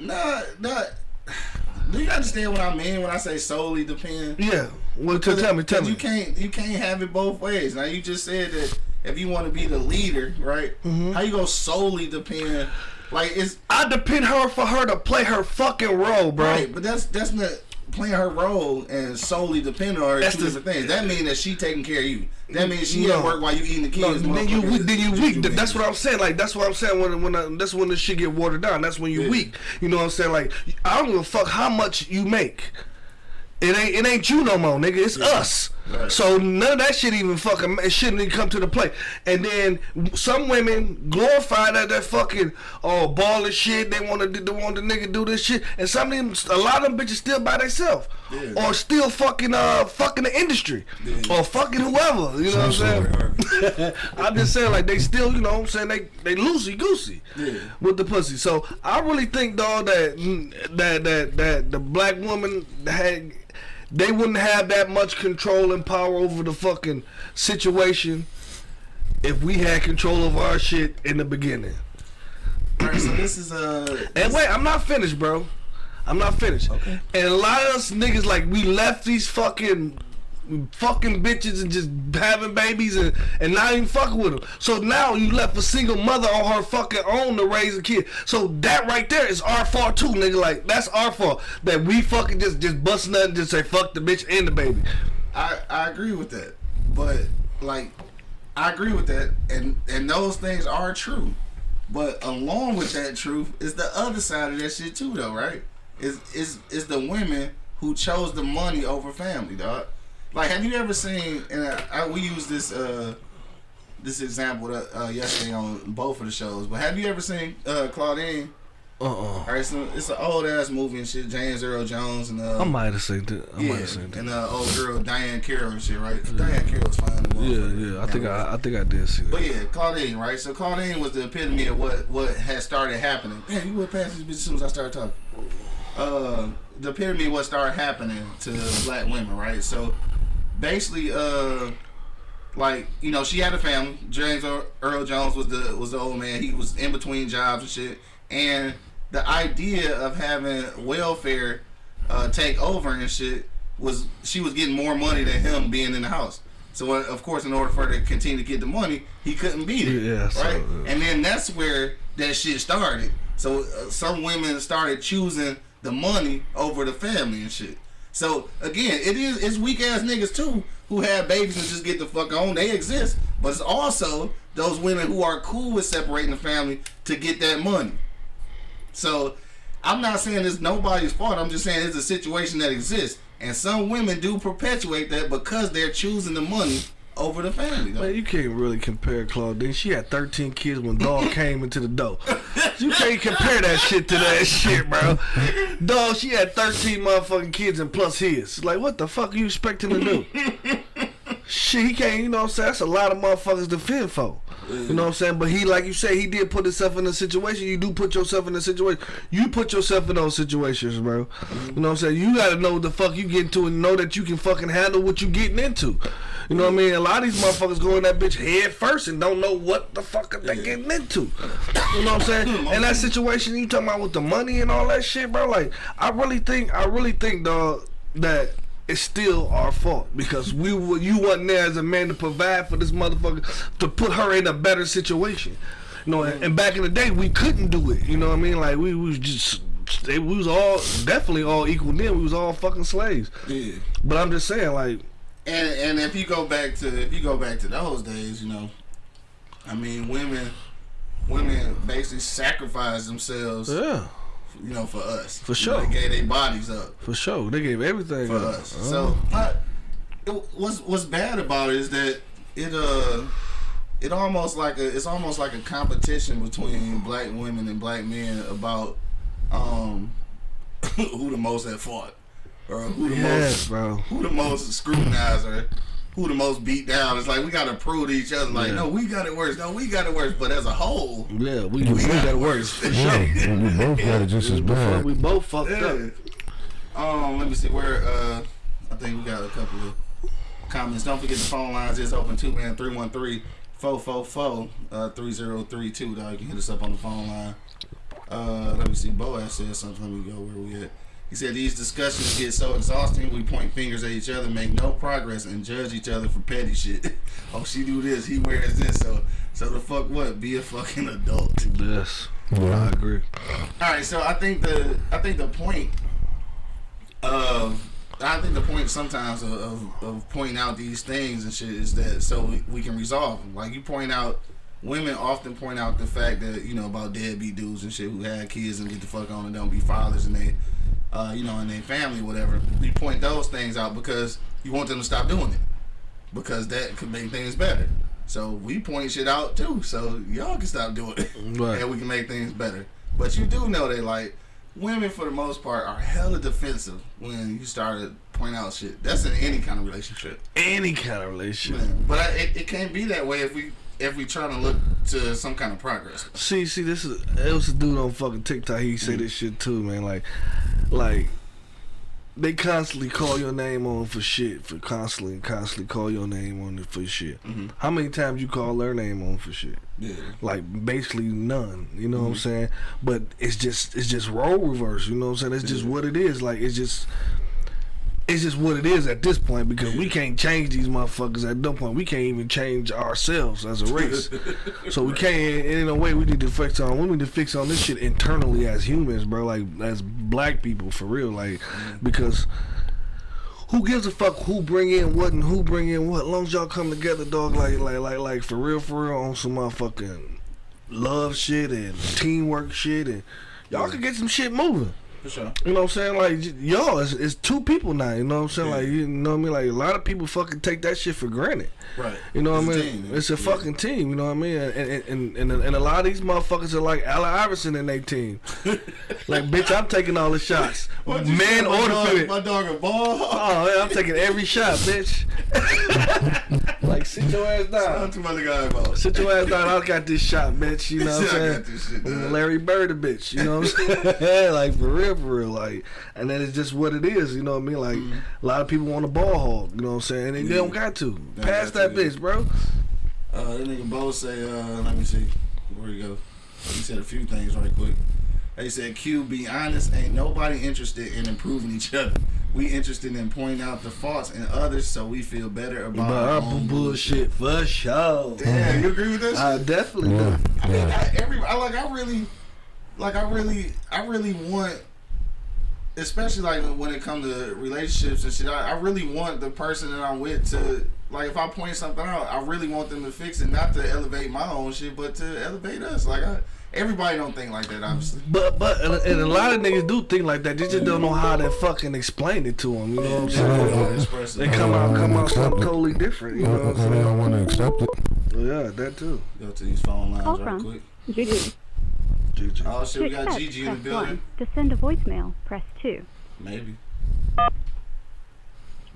Speaker 3: Nah. Do you understand what I mean when I say solely depend?
Speaker 4: Yeah. Well, tell me.
Speaker 3: You can't have it both ways. Now, you just said that if you want to be the leader, right? Mm-hmm. How you gonna solely depend? Like,
Speaker 4: I depend her for her to play her fucking role, bro.
Speaker 3: Right, but that's not playing her role and solely depending on her. That's two different things. That means that she taking care of you. That means she at work while you eating the kids.
Speaker 4: Then you weak. That's what I'm saying. Like, that's what I'm saying. That's when the shit get watered down. That's when you weak. You know what I'm saying? Like, I don't give a fuck how much you make. It ain't you no more, nigga. It's us. Right. So none of that shit even fucking, it shouldn't even come to the plate. And then some women glorify that fucking ball of shit. They want the nigga do this shit. And some of them, a lot of them bitches still by themselves, or still fucking the industry, or fucking whoever. You know what I'm saying? I'm just saying, like, they still, you know what I'm saying, they loosey goosey with the pussy. So I really think, dog, that the black woman they wouldn't have that much control and power over the fucking situation if we had control of our shit in the beginning.
Speaker 3: Alright, so this is
Speaker 4: And wait, I'm not finished, bro. I'm not finished. Okay. And a lot of us niggas, like, we left these fucking bitches and just having babies and not even fucking with them. So now you left a single mother on her fucking own to raise a kid. So that right there is our fault too, nigga. Like, that's our fault that we fucking just bust nothing, just say fuck the bitch and the baby.
Speaker 3: I agree with that, but like, I agree with that, and those things are true. But along with that truth is the other side of that shit too, though, right? Is the women who chose the money over family, dog. Like, have you ever seen? And we use this this example yesterday on both of the shows. But have you ever seen Claudine? Alright, so it's an old ass movie and shit. James Earl Jones and
Speaker 4: I might have seen that.
Speaker 3: And old girl Diane Carroll and shit, right? Diane Carroll's fine.
Speaker 4: Yeah. I think I did see that.
Speaker 3: But yeah, Claudine, right? So Claudine was the epitome of what had started happening. Man, you went past this bitch as soon as I started talking. The epitome of what started happening to black women, right? So basically, like, you know, she had a family. James Earl Jones was the old man. He was in between jobs and shit, and the idea of having welfare take over and shit was she was getting more money than him being in the house. So of course, in order for her to continue to get the money, he couldn't beat it, right? And then that's where that shit started. So some women started choosing the money over the family and shit. So again, it's weak ass niggas too who have babies and just get the fuck on. They exist, but it's also those women who are cool with separating the family to get that money. So I'm not saying it's nobody's fault. I'm just saying it's a situation that exists, and some women do perpetuate that because they're choosing the money over the family, though.
Speaker 4: Man, you can't really compare Claudine. She had 13 kids when dog came into the door. You can't compare that shit to that shit, bro. Dog, she had 13 motherfucking kids and plus his. Like, what the fuck are you expecting to do? Shit, he can't, you know what I'm saying? That's a lot of motherfuckers to fend for. You know what I'm saying? But he, like you say, he did put himself in a situation. You do put yourself in a situation. You put yourself in those situations, bro. You know what I'm saying? You gotta know what the fuck you get into and know that you can fucking handle what you getting into. You know what I mean? A lot of these motherfuckers go in that bitch head first and don't know what the fuck are they getting into. You know what I'm saying? And that situation you talking about with the money and all that shit, bro, like, I really think, dog, that it's still our fault because you wasn't there as a man to provide for this motherfucker to put her in a better situation. You know, and back in the day we couldn't do it. You know what I mean? Like we was all definitely all equal then. We was all fucking slaves.
Speaker 3: Yeah.
Speaker 4: But I'm just saying, like,
Speaker 3: and if you go back to those days, you know, I mean, women basically sacrificed themselves.
Speaker 4: Yeah.
Speaker 3: You know, for us.
Speaker 4: For sure.
Speaker 3: They gave their bodies up.
Speaker 4: For sure. They gave everything
Speaker 3: for
Speaker 4: up.
Speaker 3: us. So, what's bad about it is that it's almost like a competition between black women and black men about who the most at fault, or who the most scrutinized, or who the most beat down. It's like we gotta prove to each other, like, no, we got it worse. No, we got it worse. But as a whole,
Speaker 4: yeah, we got it worse. For sure.
Speaker 5: We both got it just as bad.
Speaker 4: We both fucked up.
Speaker 3: Let me see where. I think we got a couple of comments. Don't forget the phone lines is open too, man. 313-444-3032. Dog, you can hit us up on the phone line. Let me see. Boaz said something. Let me go where we at. He said these discussions get so exhausting. We point fingers at each other, make no progress, and judge each other for petty shit. Oh, she do this, he wears this, so the fuck what? Be a fucking adult.
Speaker 4: Yes, I agree.
Speaker 3: All right, so I think the point sometimes of pointing out these things and shit is that so we can resolve them. Like you point out. Women often point out the fact that, you know, about deadbeat dudes and shit who had kids and get the fuck on and don't be fathers and they, you know, and their family, whatever. You point those things out because you want them to stop doing it because that could make things better. So we point shit out too, so y'all can stop doing it, right. And we can make things better. But you do know that, like, women for the most part are hella defensive when you started pointing out shit. That's in any kind of relationship.
Speaker 4: Any kind of relationship.
Speaker 3: Man. But it can't be that way if we trying to look to some kind of progress.
Speaker 4: See, it was a dude on fucking TikTok. He say this shit too, man. Like they constantly call your name on for shit, for constantly call your name on it for shit. Mm-hmm. How many times you call their name on for shit? Yeah, like basically none. You know what I'm saying? But it's just role reverse. You know what I'm saying? It's just what it is. Like it's just what it is at this point because we can't change these motherfuckers at no point. We can't even change ourselves as a race. So we can't, in a way, we need to fix on this shit internally as humans, bro, like as black people, for real, like, because who gives a fuck who bring in what and who bring in what? As long as y'all come together, dog, like for real, on some motherfucking love shit and teamwork shit, and y'all can get some shit moving.
Speaker 3: For sure.
Speaker 4: You know what I'm saying? Like, y'all, it's two people now. You know what I'm saying? Like, you know what I mean? Like, a lot of people fucking take that shit for granted.
Speaker 3: Right.
Speaker 4: You know what I
Speaker 3: It's a
Speaker 4: mean?
Speaker 3: team.
Speaker 4: It's a fucking team. You know what I mean? And a lot of these motherfuckers are like Allen Iverson in their team. Like, bitch, I'm taking all the shots. Man or the female.
Speaker 3: My dog a ball.
Speaker 4: Oh, yeah, I'm taking every shot, bitch. Like, sit your ass down.
Speaker 3: To my nigga eyeball.
Speaker 4: Sit your ass down. I got this shot, bitch. You know what I'm
Speaker 3: I
Speaker 4: saying?
Speaker 3: got this shit, dog.
Speaker 4: Larry Bird, a bitch. You know what I'm saying? Like, for real. Like, and then it's just what it is. You know what I mean? Like, a lot of people want a ball hog. You know what I'm saying? And they don't got to. Pass that bitch, bro.
Speaker 3: That nigga Bo say, let me see. Where you go? He said a few things right quick. He said, Q, be honest, ain't nobody interested in improving each other. We interested in pointing out the faults in others so we feel better about our own
Speaker 4: bullshit for sure.
Speaker 3: Damn, you agree with this?
Speaker 4: I definitely do.
Speaker 3: I mean, I really want, especially like when it comes to relationships and shit, I really want the person that I'm with to, like, if I point something out, I really want them to fix it, not to elevate my own shit, but to elevate us. Like, everybody don't think like that, obviously.
Speaker 4: But and a lot of niggas do think like that. They just don't know how to fucking explain it to them. You know what I'm saying? They come out something totally different. You know what I'm saying?
Speaker 5: They don't want to accept it.
Speaker 4: Yeah, that too.
Speaker 3: Go to these phone lines
Speaker 8: Call
Speaker 3: right
Speaker 8: from
Speaker 3: quick.
Speaker 8: Gigi.
Speaker 3: Oh shit, we
Speaker 8: To
Speaker 3: got
Speaker 8: accept,
Speaker 3: Gigi in the
Speaker 8: press
Speaker 3: building.
Speaker 8: 1. To send a voicemail, press 2.
Speaker 3: Maybe.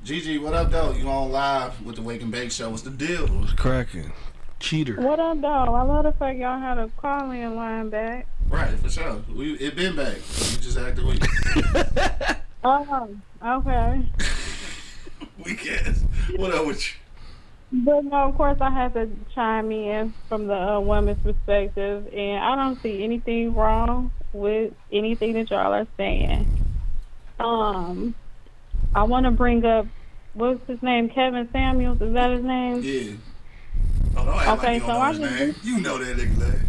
Speaker 3: Gigi, what up, though? You on live with the Wake and Bake Show? What's the deal?
Speaker 4: What's cracking? Cheater.
Speaker 9: What up, though? I love the fact y'all had a call-in line back.
Speaker 3: Right, for sure. It been back. We just acted weak.
Speaker 9: Oh, okay.
Speaker 3: Weak ass. What up with you?
Speaker 9: But no, of course, I had to chime in from the women's perspective, and I don't see anything wrong with anything that y'all are saying. I want to bring up, what's his name? Kevin Samuels? Is that his name?
Speaker 3: Yeah. Oh, don't act
Speaker 9: Okay,
Speaker 3: like you
Speaker 9: so
Speaker 3: don't know
Speaker 9: I
Speaker 3: his
Speaker 9: just-
Speaker 3: name. You know that nigga name.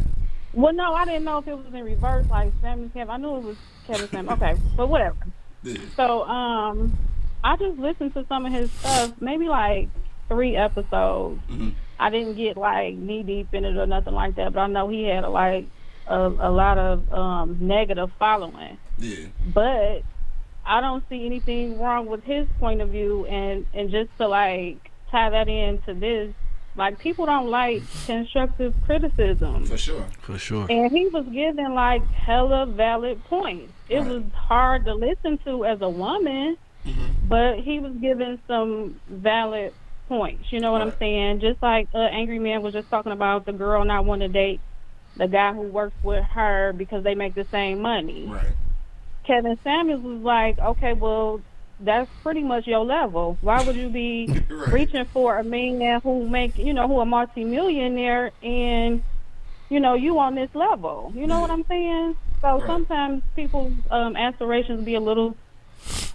Speaker 9: Well, no, I didn't know if it was in reverse, like Samuels Kevin. I knew it was Kevin Samuels. Okay, but whatever.
Speaker 3: Yeah.
Speaker 9: So, I just listened to some of his stuff, maybe like 3 episodes.
Speaker 3: Mm-hmm.
Speaker 9: I didn't get like knee deep in it or nothing like that, but I know he had a lot of negative following.
Speaker 3: Yeah.
Speaker 9: But I don't see anything wrong with his point of view, and just to like tie that into this, like, people don't like constructive criticism.
Speaker 3: For sure.
Speaker 4: For sure.
Speaker 9: And he was giving like hella valid points. It
Speaker 3: Right.
Speaker 9: was hard to listen to as a woman, but he was giving some valid points. You know what I'm
Speaker 3: Right.
Speaker 9: saying? Just like Angry Man was just talking about the girl not wanting to date the guy who works with her because they make the same money.
Speaker 3: Right.
Speaker 9: Kevin Samuels was like, okay, well, that's pretty much your level. Why would you be
Speaker 3: Right.
Speaker 9: reaching for a man who who a multimillionaire and, you on this level? You know what I'm saying? So
Speaker 3: Right.
Speaker 9: sometimes people's aspirations be a little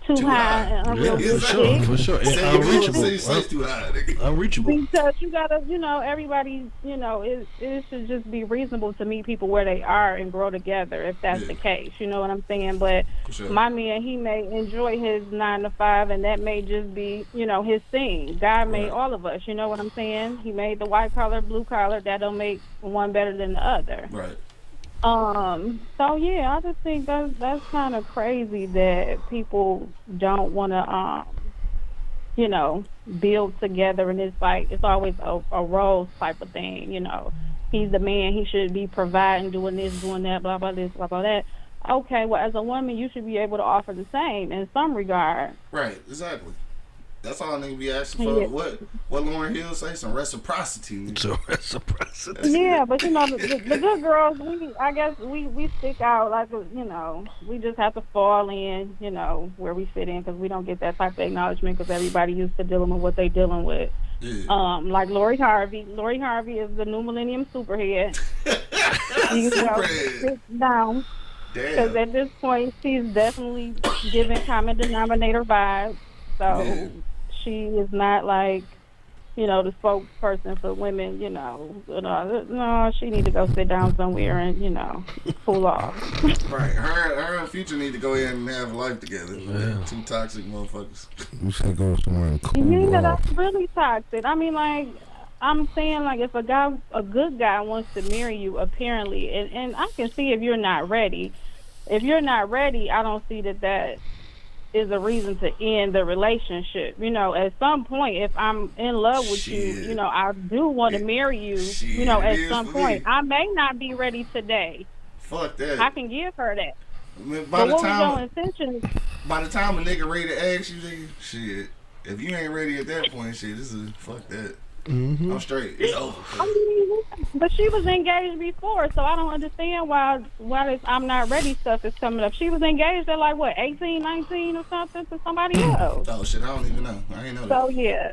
Speaker 9: too high and
Speaker 4: Yeah,
Speaker 9: unrealistic.
Speaker 4: for sure. And
Speaker 3: Say
Speaker 4: unreachable.
Speaker 3: it's too high, nigga.
Speaker 4: Unreachable.
Speaker 9: Because you gotta, everybody, it should just be reasonable to meet people where they are and grow together if that's
Speaker 3: Yeah.
Speaker 9: the case. You know what I'm saying? But
Speaker 3: For sure.
Speaker 9: my man, he may enjoy his 9 to 5, and that may just be, his thing. God made
Speaker 3: Right.
Speaker 9: all of us. You know what I'm saying? He made the white collar, blue collar. That don't make one better than the other.
Speaker 3: Right.
Speaker 9: So yeah, I just think that's kind of crazy that people don't want to, build together, and it's like it's always a roles type of thing. He's the man; he should be providing, doing this, doing that, blah blah this, blah blah that. Okay, well, as a woman, you should be able to offer the same in some regard.
Speaker 3: Right. Exactly. That's all nigga be asking for.
Speaker 9: Yeah.
Speaker 3: What Lauren Hill say? Some reciprocity. Nigga.
Speaker 4: So reciprocity.
Speaker 3: That's
Speaker 9: Yeah,
Speaker 3: it.
Speaker 9: but the good girls, I guess we stick out like, we just have to fall in, where we fit in, because we don't get that type of acknowledgement because everybody used to dealing with what they dealing with.
Speaker 3: Yeah.
Speaker 9: Like Lori Harvey. Lori Harvey is the new millennium superhead. You
Speaker 3: Superhead.
Speaker 9: sit down, because
Speaker 3: Damn.
Speaker 9: at this point she's definitely giving common denominator vibes. So
Speaker 3: Yeah.
Speaker 9: she is not like, the spokesperson for women, no, she need to go sit down somewhere and, cool off.
Speaker 3: Right. Her and Future need to go ahead and have life together.
Speaker 4: Yeah.
Speaker 3: 2 toxic motherfuckers.
Speaker 5: You should go somewhere and cool
Speaker 9: Yeah,
Speaker 5: off.
Speaker 9: that's really toxic. I mean, like, I'm saying, like, if a good guy wants to marry you, apparently, and I can see if you're not ready. If you're not ready, I don't see that is a reason to end the relationship. You know, at some point, if I'm in love with you, you know, I do want to marry you. You know, at some point, I may not be ready today.
Speaker 3: Fuck that.
Speaker 9: I can give her that.
Speaker 3: I mean,
Speaker 9: But what we don't intentionally.
Speaker 3: by the time a nigga ready to ask you, nigga, shit. If you ain't ready at that point, shit, this is fuck that.
Speaker 4: Mm-hmm.
Speaker 3: I'm straight. It's over.
Speaker 9: I mean, but she was engaged before, so I don't understand why this I'm not ready stuff is coming up. She was engaged at like what, 18, 19 or something to somebody else.
Speaker 3: Oh shit, I don't even know. I ain't know that.
Speaker 9: So yeah,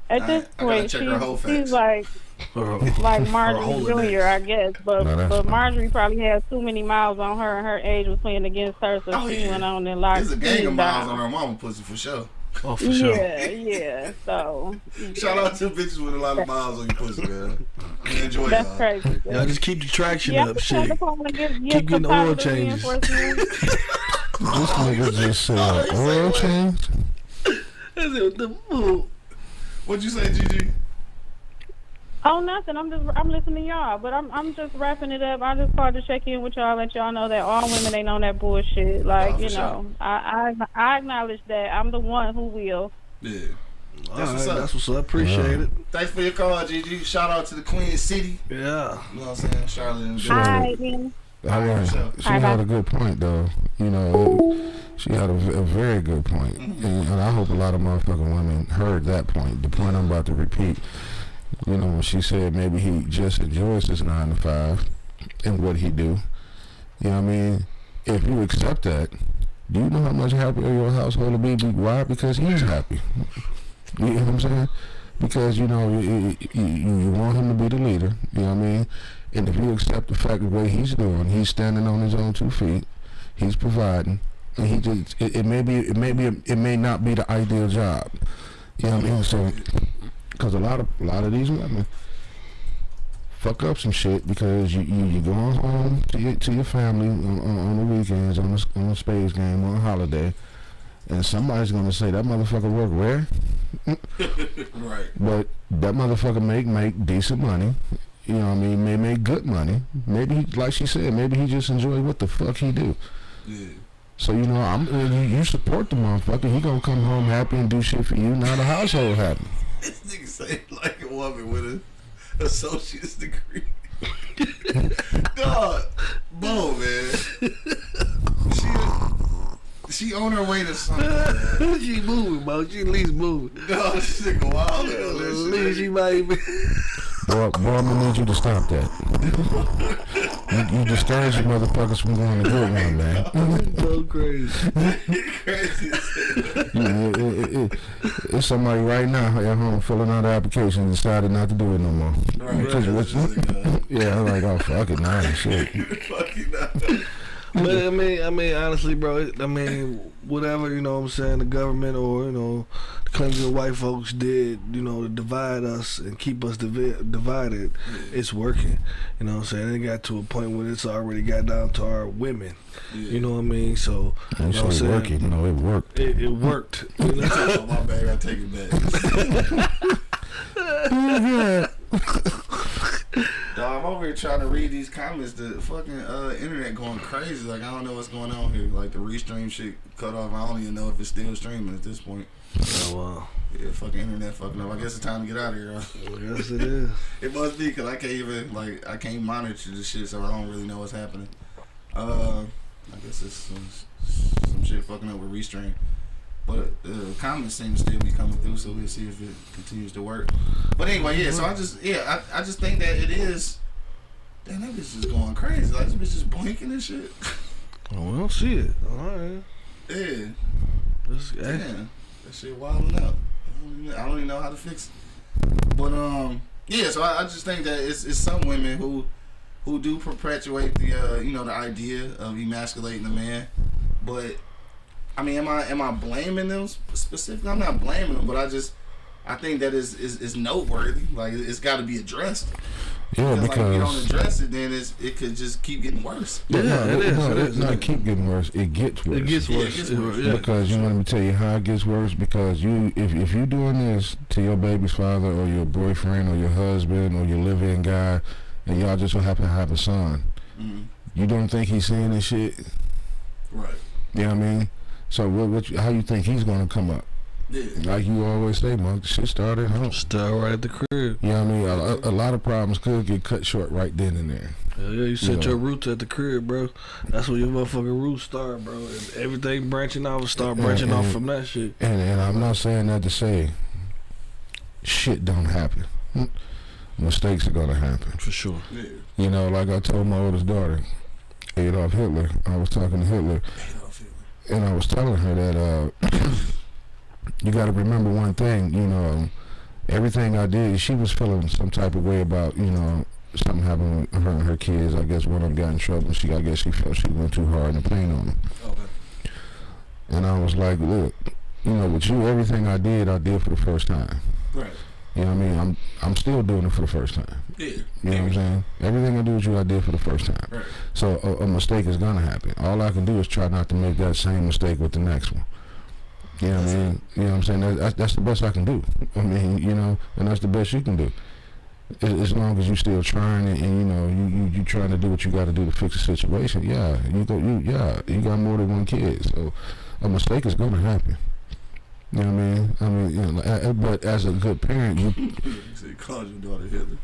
Speaker 9: at this point, she's like Marjorie Jr., I guess. But Marjorie probably has too many miles on her, and her age was playing against her, so she went on and locked.
Speaker 3: There's a gang of miles on her mama pussy for sure.
Speaker 4: Oh, for sure.
Speaker 9: Yeah. So
Speaker 3: shout out to bitches with a lot of miles on your pussy, man. Enjoy
Speaker 9: that's
Speaker 3: y'all.
Speaker 9: crazy.
Speaker 4: Y'all just keep the traction up, shit. Keep getting
Speaker 9: the
Speaker 4: oil changes.
Speaker 5: This nigga just said oil change.
Speaker 4: That's it. The
Speaker 3: What'd you say, Gigi?
Speaker 9: Oh, nothing. I'm listening to y'all, but I'm just wrapping it up. I just called to check in with y'all, let y'all know that all women ain't on that bullshit. Like, you know, I acknowledge that I'm the one who will.
Speaker 3: Yeah.
Speaker 4: That's what's up. That's what's up. Appreciate it.
Speaker 3: Thanks for your call, Gigi. Shout out to the Queen City.
Speaker 4: Yeah.
Speaker 3: You know what I'm saying? Charlotte and
Speaker 9: Hi,
Speaker 5: she had a good point, though. You know, she had a very good point. And I hope a lot of motherfucking women heard that point. The point I'm about to repeat. You know, when she said maybe he just enjoys his 9 to 5 and what he do. You know what I mean? If you accept that, do you know how much happier your household will be? Why? Because he's happy. You know what I'm saying? Because, you know, you want him to be the leader. You know what I mean? And if you accept the fact of what he's doing, he's standing on his own 2 feet, he's providing, and he just it may not be the ideal job. You know what I mean? So, because a lot of these women fuck up some shit because you going home to your family on the weekends on a space game on a holiday, and somebody's gonna say that motherfucker work where?
Speaker 3: Right.
Speaker 5: But that motherfucker make decent money. You know what I mean? May make good money. Maybe, like she said, maybe he just enjoy what the fuck he do. Yeah. So, you know, you support the motherfucker. He gonna come home happy and do shit for you. Now the household happy.
Speaker 3: This nigga say like a woman with an associate's degree. Dog, Bo, man. She on her way to something, man.
Speaker 4: She moving, bro. She at least moving.
Speaker 3: Dog, this nigga wild.
Speaker 4: At least she might be.
Speaker 5: Boy, I'm gonna need you to stop that. You discourage you motherfuckers from going to good one, man.
Speaker 4: So crazy.
Speaker 5: It's somebody right now at home filling out the application and decided not to do it no more. Yeah, I'm like, oh, fuck it, nah, shit.
Speaker 3: Fuck it, nah.
Speaker 4: But I mean, honestly, bro. I mean, whatever, you know what I'm saying, the government or, you know, the Clemson white folks did, you know, to divide us and keep us divided, it's working. You know what I'm saying? It got to a point where it's already got down to our women. Yeah. You know what I mean? So, you know what I'm saying?
Speaker 5: Working. No, it worked.
Speaker 4: It worked. You know?
Speaker 3: Oh, my bad, I take it back. Dog, I'm over here trying to read these comments. The fucking internet going crazy. Like, I don't know what's going on here. Like, the restream shit cut off. I don't even know if it's still streaming at this point.
Speaker 4: Oh, wow.
Speaker 3: Yeah, fucking internet fucking up. I guess it's time to get out of here.
Speaker 4: Yes, it is.
Speaker 3: It must be, because I can't even, like, I can't monitor this shit, so I don't really know what's happening. I guess it's some shit fucking up with restream. But the comments seem to still be coming through, so we'll see if it continues to work. But anyway, yeah, so I just think that it is. Damn, that bitch is going crazy. Like, this bitch is blinking and shit.
Speaker 4: Oh, we don't see it. All right.
Speaker 3: Yeah.
Speaker 4: Damn.
Speaker 3: That shit wilding out. I don't even know how to fix it. But, yeah, so I just think that it's some women who do perpetuate the, you know, the idea of emasculating a man. But, I mean, am I blaming them specifically? I'm not blaming them, but I think that is noteworthy. Like, it's got to be addressed.
Speaker 5: Yeah,
Speaker 3: Like, if you don't
Speaker 5: because
Speaker 3: address it, then it could just keep getting worse.
Speaker 5: it
Speaker 4: is.
Speaker 5: not keep getting worse. It gets worse.
Speaker 4: It gets worse.
Speaker 3: Yeah, it gets worse.
Speaker 4: Yeah.
Speaker 5: Because you want me to tell you how it gets worse? Because if you doing this to your baby's father or your boyfriend or your husband or your live-in guy, and y'all just so happen to have a son, you don't think he's seeing this shit?
Speaker 3: Right.
Speaker 5: You know what I mean? So how you think he's gonna come up?
Speaker 3: Yeah.
Speaker 5: Like you always say, Monk, shit started at home.
Speaker 4: Start right at the crib.
Speaker 5: You know what I mean? A lot of problems could get cut short right then and there.
Speaker 4: Hell yeah, you set
Speaker 5: Yeah.
Speaker 4: your roots at the crib, bro. That's where your motherfucking roots start, bro. And everything branching out will start branching off from that shit.
Speaker 5: And I'm not saying that to say shit don't happen. Mistakes are gonna happen.
Speaker 4: For sure.
Speaker 3: Yeah.
Speaker 5: You know, like I told my oldest daughter, Adolf Hitler. I was talking to Hitler, and I was telling her that you got to remember one thing. You know, everything I did, she was feeling some type of way about, you know, something happened with her and her kids. I guess one of them got in trouble. I guess she felt she went too hard in the paint on them.
Speaker 3: Okay.
Speaker 5: And I was like, look, you know, with you, everything I did for the first time.
Speaker 3: Right.
Speaker 5: You know what I mean? I'm still doing it for the first time.
Speaker 3: Yeah.
Speaker 5: You know what I'm saying? Everything I do with you, I did for the first time.
Speaker 3: Right.
Speaker 5: So a mistake is gonna happen. All I can do is try not to make that same mistake with the next one. You know what I mean? You know what I'm saying? That's the best I can do. I mean, you know, and that's the best you can do. As long as you still trying and you know you trying to do what you got to do to fix the situation. Yeah, you got more than one kid, so a mistake is gonna happen. You know what I mean? You know, but as a good parent, you
Speaker 3: called your daughter Hitler.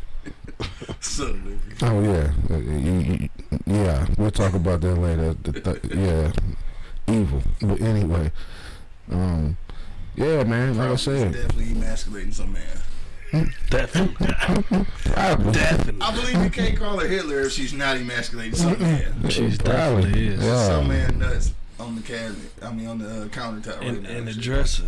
Speaker 3: Son of a
Speaker 5: oh yeah, yeah. We'll talk about that later. Yeah, evil. But anyway, yeah, man. Like I said,
Speaker 3: definitely emasculating some man.
Speaker 4: Definitely.
Speaker 5: probably.
Speaker 4: Definitely.
Speaker 3: I believe you can't call her Hitler if she's not emasculating some man.
Speaker 4: She's
Speaker 5: Probably.
Speaker 4: definitely is.
Speaker 5: Yeah.
Speaker 3: Some man nuts on the cabinet. I mean, on the countertop.
Speaker 4: In,
Speaker 3: right
Speaker 4: in
Speaker 3: now.
Speaker 4: the dresser.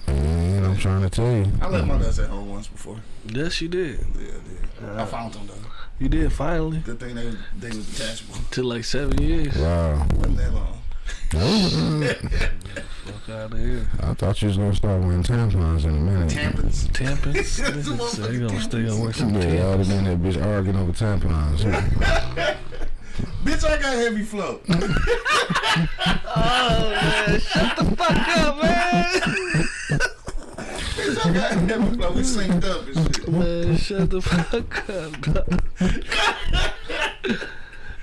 Speaker 5: Man, I'm trying to tell you.
Speaker 3: I left my nuts at home once before.
Speaker 4: Yes, you did.
Speaker 3: Yeah, I did. I found them though.
Speaker 4: You did finally.
Speaker 3: Good thing they was detachable.
Speaker 4: Took like 7 years.
Speaker 5: Wow.
Speaker 3: Wasn't that long.
Speaker 4: Fuck out of here.
Speaker 5: I thought you was gonna start wearing tampons in a minute.
Speaker 3: Tampons.
Speaker 4: Tampons. So you gonna stay on wear some
Speaker 5: Yeah, I would
Speaker 4: tampons.
Speaker 5: have been that bitch arguing over tampons.
Speaker 3: Bitch, I got heavy flow.
Speaker 4: Oh man, shut the fuck up, man.
Speaker 3: Bitch, I got heavy flow. We synced up and shit.
Speaker 4: Man, shut the fuck up, dog.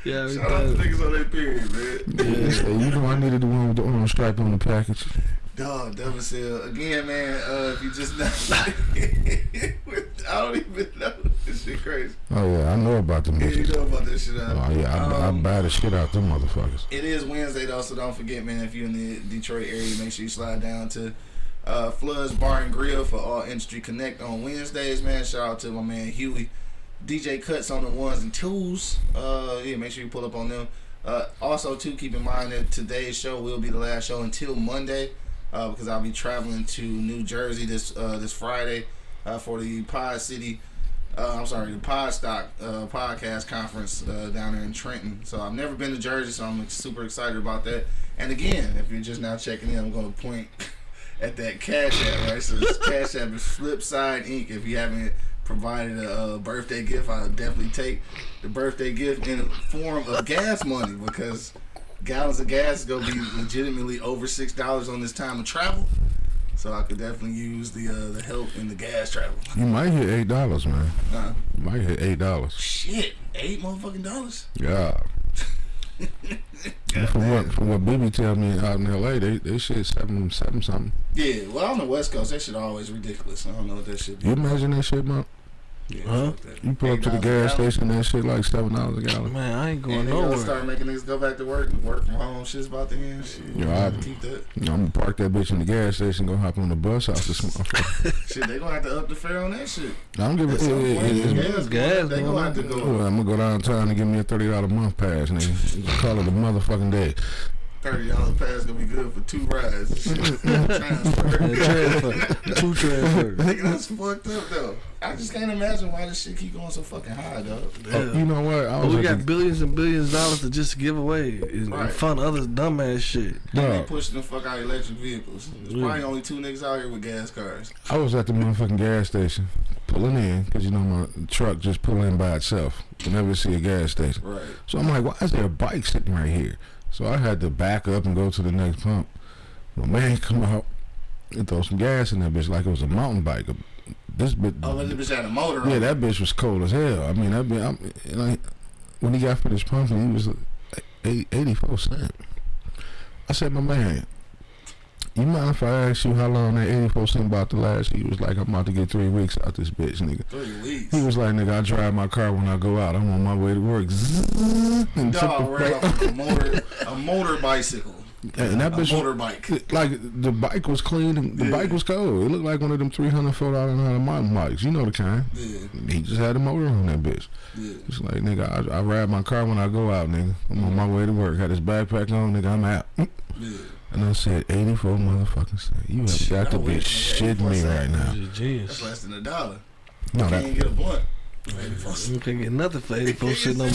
Speaker 4: Yeah, we
Speaker 3: Shout out to
Speaker 4: thought.
Speaker 3: niggas on that period, man.
Speaker 5: Hey, you know I needed the one with the orange stripe on the package.
Speaker 3: Dog, Devil Cell. Again, man, if you just not I don't even know. This shit crazy.
Speaker 5: Oh yeah, I know about them
Speaker 3: Yeah, you
Speaker 5: bitches.
Speaker 3: know about this shit.
Speaker 5: Oh yeah, I buy the shit out them motherfuckers.
Speaker 3: It is Wednesday though, so don't forget, man, if you're in the Detroit area, make sure you slide down to Flood's Bar and Grill for All Industry Connect on Wednesdays, man. Shout out to my man Huey. DJ Cuts on the ones and twos. Yeah, make sure you pull up on them. Also, too, keep in mind that today's show will be the last show until Monday, because I'll be traveling to New Jersey this Friday for the Pod City. The Podstock podcast conference down there in Trenton. So I've never been to Jersey, so I'm super excited about that. And again, if you're just now checking in, I'm going to point at that Cash App, right? So this Cash App is Flipside Inc. If you haven't provided a birthday gift, I'll definitely take the birthday gift in the form of gas money, because gallons of gas is going to be legitimately over $6 on this time of travel. So I could definitely use the help in the gas travel.
Speaker 5: You might hit $8, man. You might hit $8.
Speaker 3: Shit, $8 motherfucking dollars.
Speaker 5: Yeah. From what Bibi tell me out in LA, they shit seven something.
Speaker 3: Yeah, well, on the West Coast, that shit always ridiculous. I don't know what that shit be.
Speaker 5: You imagine that shit, Monk?
Speaker 3: Yeah,
Speaker 4: Huh?
Speaker 3: fuck that.
Speaker 5: You pull up to the
Speaker 3: $8
Speaker 5: gas
Speaker 3: a gallon.
Speaker 5: station, that shit like $7 a gallon.
Speaker 4: Man, I ain't going
Speaker 3: And they gonna
Speaker 4: nowhere.
Speaker 3: start making niggas go back to work and work from home. Shit's about to end. Shit,
Speaker 5: Yo,
Speaker 3: you
Speaker 5: I-
Speaker 3: have to keep that.
Speaker 5: I'm gonna park that bitch in the gas station, go hop on the bus out this motherfucker.
Speaker 3: Shit, they gonna have to up the fare on that shit.
Speaker 5: I don't give a
Speaker 3: At some point,
Speaker 5: it's
Speaker 4: gas
Speaker 3: they
Speaker 4: going
Speaker 3: gonna have to
Speaker 5: Well,
Speaker 3: go
Speaker 5: I'm gonna go downtown and give me a $30 a month pass, nigga. Just call it a motherfucking day.
Speaker 3: $30 pass gonna be good for 2 rides. Shit. Transfer.
Speaker 4: Transfer. 2 transfers.
Speaker 3: Nigga, that's fucked up though. I just can't imagine why this shit keep going so fucking high, dog.
Speaker 5: Oh, you know what? I
Speaker 4: But
Speaker 5: was
Speaker 4: we
Speaker 5: at
Speaker 4: got
Speaker 5: the-
Speaker 4: billions and billions of dollars to just give away and
Speaker 3: Right.
Speaker 4: fund other dumbass shit.
Speaker 3: And they
Speaker 5: Dog,
Speaker 3: pushing the fuck out electric vehicles. There's probably only 2 niggas out here with gas cars.
Speaker 5: I was at the motherfucking gas station, pulling in because you know my truck just pull in by itself whenever I see a gas station.
Speaker 3: Right.
Speaker 5: So I'm like, why is there a bike sitting right here? So I had to back up and go to the next pump. My man come out and throw some gas in that bitch like it was a mountain bike. This bitch.
Speaker 3: Oh, that bitch had a motor on
Speaker 5: Yeah,
Speaker 3: it.
Speaker 5: that bitch was cold as hell. I mean, that bitch, like, when he got finished pumping, he was 84 cents. I said, my man, you mind if I ask you how long that 84 cent about to last? He was like, I'm about to get 3 weeks out this bitch, nigga.
Speaker 3: 3 weeks.
Speaker 5: He was like, nigga, I drive my car when I go out. I'm on my way to work. And
Speaker 3: Dog ran off a motor bicycle.
Speaker 5: And that bitch,
Speaker 3: motorbike.
Speaker 5: like the bike was clean and the bike was cold. It looked like one of them $300, $400 mountain bikes. You know the kind.
Speaker 3: Yeah.
Speaker 5: He just had a motor on that bitch.
Speaker 3: Yeah.
Speaker 5: It's like, nigga, I ride my car when I go out, nigga. I'm on my way to work. Had his backpack on, nigga. I'm out.
Speaker 3: Yeah.
Speaker 5: And I said, 84 motherfucking cents. You have got to be shitting me right now.
Speaker 3: That's less than $1.
Speaker 5: No,
Speaker 3: You can't get a blunt.
Speaker 4: You can't get nothing for 84 cent no more.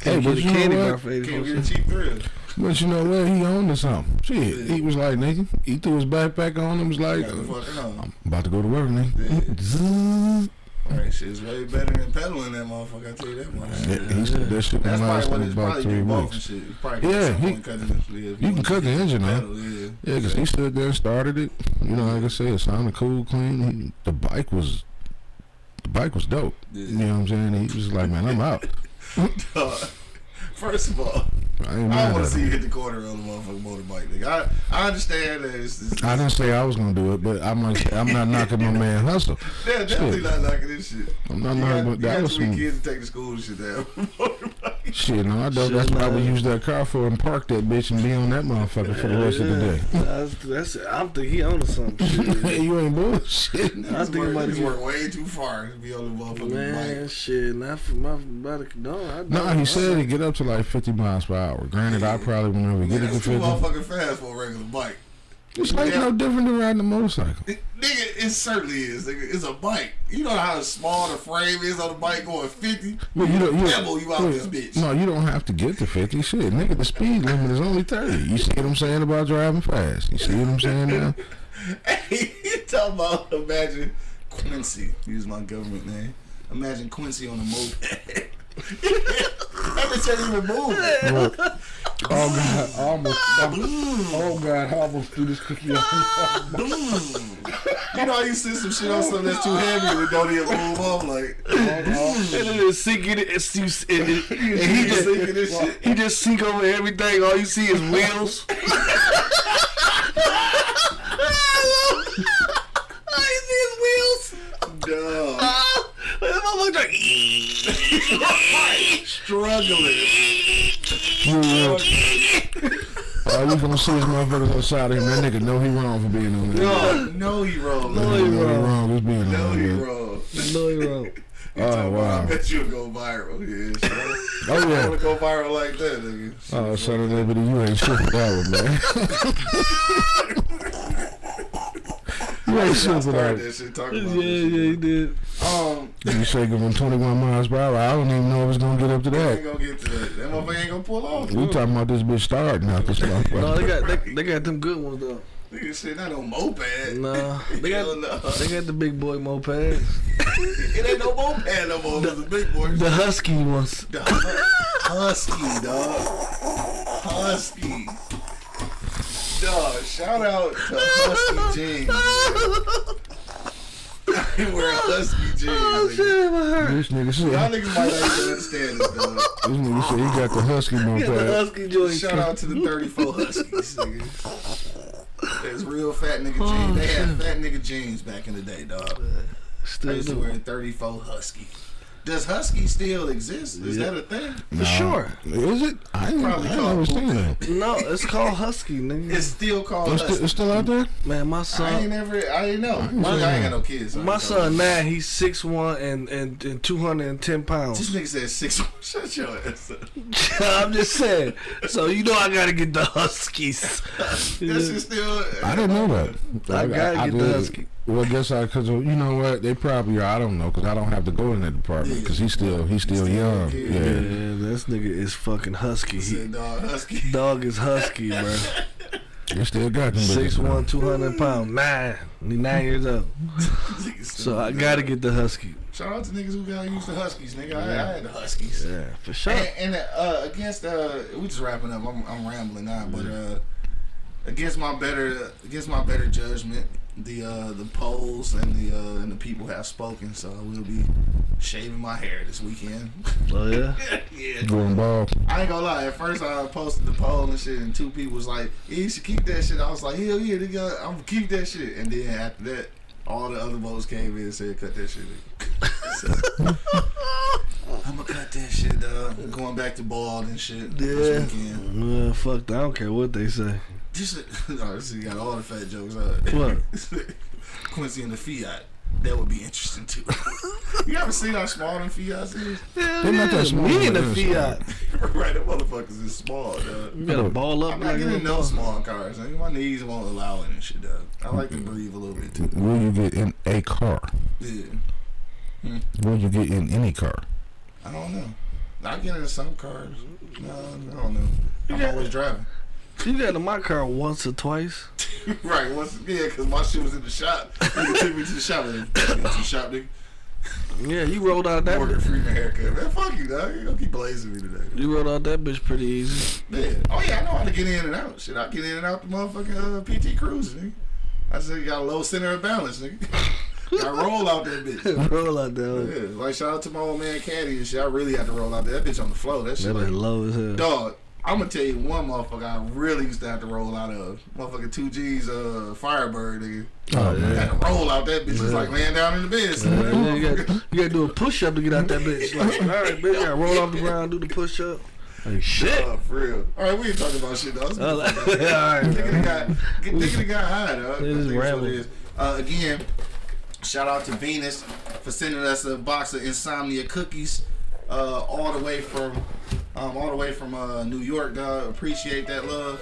Speaker 5: Hey, but you
Speaker 4: candy
Speaker 5: know
Speaker 4: bar
Speaker 5: what?
Speaker 4: for
Speaker 3: Can't
Speaker 4: 84
Speaker 3: get a
Speaker 4: cents.
Speaker 3: cheap thrill.
Speaker 5: But you know what? He owned to something. Shit. He was like, nigga, he threw his backpack on and was like, I'm about to go to work, nigga.
Speaker 3: Alright, shit's way better than pedaling that motherfucker, I tell you that much.
Speaker 5: Yeah, he said that shit
Speaker 3: That's
Speaker 5: gonna last
Speaker 3: probably
Speaker 5: him
Speaker 3: what
Speaker 5: about
Speaker 3: it's
Speaker 5: 3
Speaker 3: probably
Speaker 5: weeks.
Speaker 3: shit. You probably
Speaker 5: Yeah, you can cut the engine on. Yeah, because he stood there and started it. You know, like I said, it sounded cool, clean. The bike was dope.
Speaker 3: Yeah.
Speaker 5: You know what I'm saying? He was like, man, I'm out.
Speaker 3: First of all,
Speaker 5: I
Speaker 3: I want to see you hit the corner on the motherfucking motorbike, nigga. I understand that it's
Speaker 5: I didn't say I was gonna do it, but I'm not knocking my man hustle.
Speaker 3: they're definitely not knocking this shit.
Speaker 5: I'm not knocking, but that was
Speaker 3: too many
Speaker 5: some
Speaker 3: kids to take to school and shit down. Motorbike.
Speaker 5: shit. No, I don't. That's what I would use that car for and park that bitch and be on that motherfucker for the rest of the day.
Speaker 4: That's it. I'm thinking he owns something. Shit.
Speaker 5: You ain't bullshit.
Speaker 4: I think it might
Speaker 3: He's
Speaker 4: be
Speaker 3: work way too far to be on the motherfucking
Speaker 4: man.
Speaker 3: bike.
Speaker 4: Shit, not for my body.
Speaker 5: No, he said he get up to like 50 miles per hour. Granted, I probably would never get it to
Speaker 3: That's too
Speaker 5: 50.
Speaker 3: motherfucking fast for a regular bike.
Speaker 5: It's like no different than riding a motorcycle.
Speaker 3: Nigga, it certainly is. Nigga, it's a bike. You know how small the frame is on the bike going 50?
Speaker 5: Well,
Speaker 3: you out this bitch.
Speaker 5: No, you don't have to get to 50. Shit, nigga, the speed limit is only 30. You see what I'm saying about driving fast? You see what I'm saying now?
Speaker 3: Hey, you talking about, imagine Quincy. Use my government name. Imagine Quincy on a moped. That bitch ain't even moving.
Speaker 5: Look. Oh God, I almost threw this cookie on.
Speaker 3: You know how you see some shit on something that's too heavy and it don't even move off, like,
Speaker 4: and then it's sinking it, he just sink over everything. All you see is wheels. All you see is wheels.
Speaker 3: Duh. Struggling.
Speaker 5: All you gonna see is motherfuckers outside of him. That nigga know he wrong for being on there.
Speaker 3: No, he wrong.
Speaker 5: No, he wrong. Just being
Speaker 3: No,
Speaker 5: on
Speaker 3: he
Speaker 5: there.
Speaker 3: wrong.
Speaker 4: No, he wrong.
Speaker 5: Oh wow.
Speaker 3: I bet you'll go viral. Yeah,
Speaker 5: Oh
Speaker 3: I
Speaker 5: yeah.
Speaker 3: wanna go viral like that, nigga.
Speaker 5: Oh, son of a bitch, you ain't shit for that one, man. You ain't shit for that.
Speaker 3: That shit, talking about
Speaker 4: Yeah,
Speaker 3: this shit.
Speaker 4: he did.
Speaker 5: You say going 21 miles per hour. I don't even know if it's gonna get up to
Speaker 3: I ain't
Speaker 5: that.
Speaker 3: gonna get to that. That motherfucker ain't gonna pull off.
Speaker 5: We talking about this bitch starting out this
Speaker 4: No,
Speaker 5: motherfucker.
Speaker 4: they got them good ones though.
Speaker 3: Nigga, shit, not on moped.
Speaker 4: Nah, they
Speaker 3: Hell no.
Speaker 4: got the big boy mopeds.
Speaker 3: It ain't no moped no more. It's a big boy.
Speaker 4: The husky ones.
Speaker 3: The husky, dog. Husky. Dog, shout out to Husky jeans. He wear Husky jeans.
Speaker 4: Oh
Speaker 3: nigga.
Speaker 4: shit, my heart.
Speaker 5: This nigga said.
Speaker 3: Y'all niggas might not even understand this, dog.
Speaker 5: This nigga said he got the husky
Speaker 4: The
Speaker 5: moped.
Speaker 4: husky joint.
Speaker 3: Shout out to the 34 Huskies, nigga. There's real fat nigga jeans. They had fat nigga jeans back in the day, dog. I
Speaker 4: Still
Speaker 3: used to
Speaker 4: do.
Speaker 3: wear 34 Husky. Does Husky still exist? Is that a thing?
Speaker 4: For sure.
Speaker 5: Is it? I ain't
Speaker 3: Probably
Speaker 5: never
Speaker 3: called
Speaker 5: seen that.
Speaker 4: No, it's called husky, nigga.
Speaker 3: It's still called Husky.
Speaker 5: It's still out there?
Speaker 4: Man, my
Speaker 3: I
Speaker 4: son.
Speaker 3: ain't know. I ain't got no kids. So I
Speaker 4: My
Speaker 3: ain't
Speaker 4: son
Speaker 3: know.
Speaker 4: now he's 6'1" and 210
Speaker 3: This
Speaker 4: pounds.
Speaker 3: nigga said 6. Shut your ass up.
Speaker 4: I'm just saying. So you know I gotta get the huskies.
Speaker 3: This is still.
Speaker 5: I didn't know that.
Speaker 4: I gotta get the husky.
Speaker 5: Well, I guess because you know what, they probably are. I don't know because I don't have to go in that department because he's still young.
Speaker 3: Yeah.
Speaker 4: Yeah, this nigga is fucking husky.
Speaker 3: Said dog Husky.
Speaker 4: Dog is husky, bro.
Speaker 5: You still got them.
Speaker 4: 6'1", 200 pounds. 9 years old. So I gotta get the husky.
Speaker 3: Shout out to niggas who got used to Huskies, nigga. I had the Huskies.
Speaker 4: Yeah, for sure.
Speaker 3: And against we just wrapping up. I'm rambling now, but against my better judgment, the polls and the people have spoken. So I will be shaving my hair this weekend.
Speaker 4: Oh yeah.
Speaker 3: Yeah.
Speaker 5: Going bald.
Speaker 3: I ain't gonna lie. At first I posted the poll and shit, and 2 people was like, "Yeah, you should keep that shit." I was like, "Hell yeah, nigga, I'm gonna keep that shit." And then after that, all the other votes came in and said, "Cut that shit." So, I'm gonna cut that shit, dog. I'm going back to bald and shit this weekend.
Speaker 4: Fuck that. I don't care what they say.
Speaker 3: This you got all the fat jokes.
Speaker 4: What?
Speaker 3: Quincy and the Fiat. That would be interesting too. You ever seen how small them Fiats is?
Speaker 4: They're not that small. Me and the Fiat.
Speaker 3: Right, the motherfuckers is small, dog.
Speaker 4: You gotta ball up.
Speaker 3: I'm not getting no small cars. Like, my knees won't allow it and shit, dog. I like to breathe a little bit too.
Speaker 5: Will you get in a car?
Speaker 3: Yeah.
Speaker 5: Will you get in any car?
Speaker 3: I don't know. I get in some cars. No, I don't know. I'm always driving.
Speaker 4: You got in my car once or twice.
Speaker 3: Right, because my shit was in the shop. Nigga took me to the shop. Nigga.
Speaker 4: Yeah, you rolled out that.
Speaker 3: Morgan Freeman haircut. Man, fuck you, dog. You gonna keep blazing me today.
Speaker 4: You rolled out that bitch pretty easy.
Speaker 3: Yeah. Oh yeah, I know how to get in and out. Shit, I get in and out the motherfucking PT Cruise, nigga. I said you got a low center of balance, nigga. I roll out that bitch.
Speaker 4: Roll out that.
Speaker 3: Yeah, like shout out to my old man Caddy and shit. I really had to roll out that bitch on the floor. That shit
Speaker 4: like low as hell.
Speaker 3: Dog. I'm gonna tell you one motherfucker I really used to have to roll out of. Motherfucker 2G's Firebird, nigga.
Speaker 5: Oh, man.
Speaker 3: I had to roll out that bitch. It's like laying down in the bed.
Speaker 4: You gotta do a push up to get out that bitch. Like, all right, bitch, I gotta roll off the ground, do the push up. Like, shit.
Speaker 3: For real. All right, we ain't talking about shit, though.
Speaker 4: All right.
Speaker 3: Nigga the guy high, dog.
Speaker 4: It is rambling.
Speaker 3: Again, shout out to Venus for sending us a box of Insomnia cookies. All the way from New York, dog. Appreciate that love.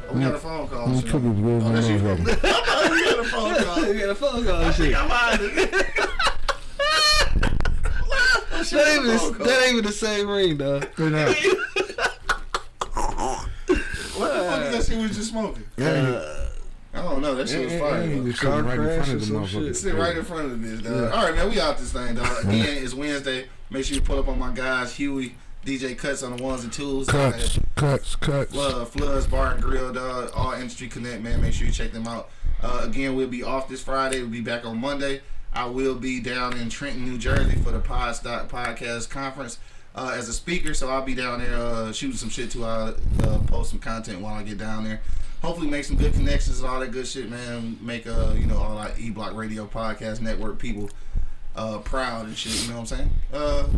Speaker 3: Oh, we got a phone call.
Speaker 5: These cookies good.
Speaker 3: Oh, that's you. We got a phone call.
Speaker 4: We got a phone call and shit.
Speaker 3: I'm out of it.
Speaker 4: That ain't even the same ring, dog.
Speaker 3: What the fuck is that shit we was just smoking? I don't know. That shit was fire.
Speaker 4: Car crash or some shit.
Speaker 3: Sit right in front of the bitch, dog. Yeah. All right, man. We out this thing, dog. Again, it's Wednesday. Make sure you pull up on my guys, Huey, DJ Cuts on the ones and twos.
Speaker 5: Cuts.
Speaker 3: Floods Bar and Grill, dog. All Industry Connect, man. Make sure you check them out. Again, we'll be off this Friday. We'll be back on Monday. I will be down in Trenton, New Jersey for the Podcast Conference as a speaker. So I'll be down there shooting some shit too. I'll post some content while I get down there. Hopefully make some good connections and all that good shit, man. Make all our E-Block Radio Podcast Network people proud and shit, you know what I'm saying?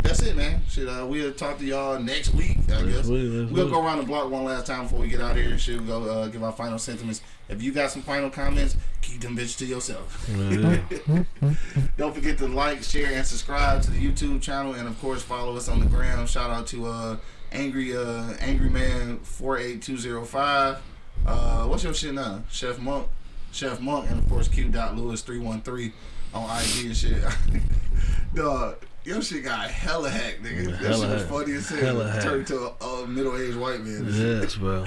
Speaker 3: That's it, man. Shit, we'll talk to y'all next week, I guess. We'll go around the block one last time before we get out here and shit. We'll go give our final sentiments. If you got some final comments, keep them bitches to yourself. Don't forget to like, share, and subscribe to the YouTube channel, and of course follow us on the gram. Shout out to Angry Man 48205. What's your shit now? Chef Monk, and of course Q.Lewis313 on IG and shit. Dog, your shit got hella hacked, nigga. That shit was funny as hell. Turned to a middle-aged white man.
Speaker 4: Yes, bro.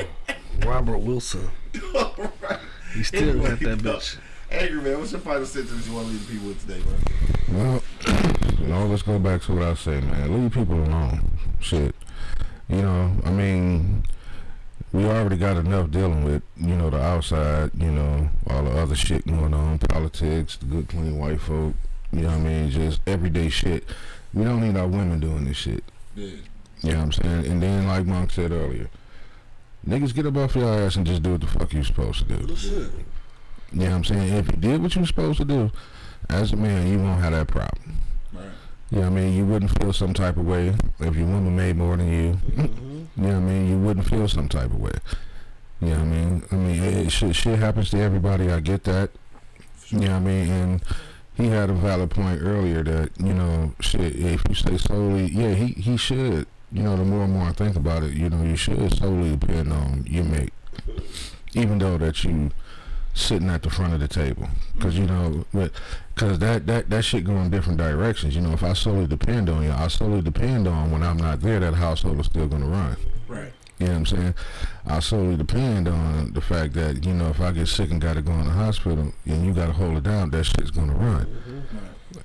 Speaker 4: Robert Wilson.
Speaker 3: Right.
Speaker 4: He still got that bitch.
Speaker 3: Angry Man, what's your final sentence you want to leave the people with today, bro?
Speaker 5: Let's go back to what I say, man. Leave people alone. Shit. I mean, we already got enough dealing with, the outside, all the other shit going on, politics, the good, clean white folk, just everyday shit. We don't need our women doing this shit.
Speaker 3: Yeah.
Speaker 5: You know what I'm saying? And then, like Monk said earlier, niggas get up off your ass and just do what the fuck you supposed to do.
Speaker 3: That's it.
Speaker 5: You know what I'm saying? If you did what you were supposed to do, as a man, you won't have that problem.
Speaker 3: Right.
Speaker 5: You know what I mean? You wouldn't feel some type of way if your woman made more than you. You know what I mean? You wouldn't feel some type of way. You know what I mean? Shit happens to everybody. I get that. You know what I mean? And he had a valid point earlier that, shit, if you say solely, yeah, he should. The more and more I think about it, you should solely depend on your mate. Even though that you sitting at the front of the table. Because, because that shit go in different directions. If I solely depend on you, I solely depend on when I'm not there, that household is still going to run.
Speaker 3: Right.
Speaker 5: You know what I'm saying? I solely depend on the fact that, you know, if I get sick and got to go in the hospital and you got to hold it down, that shit's going to run.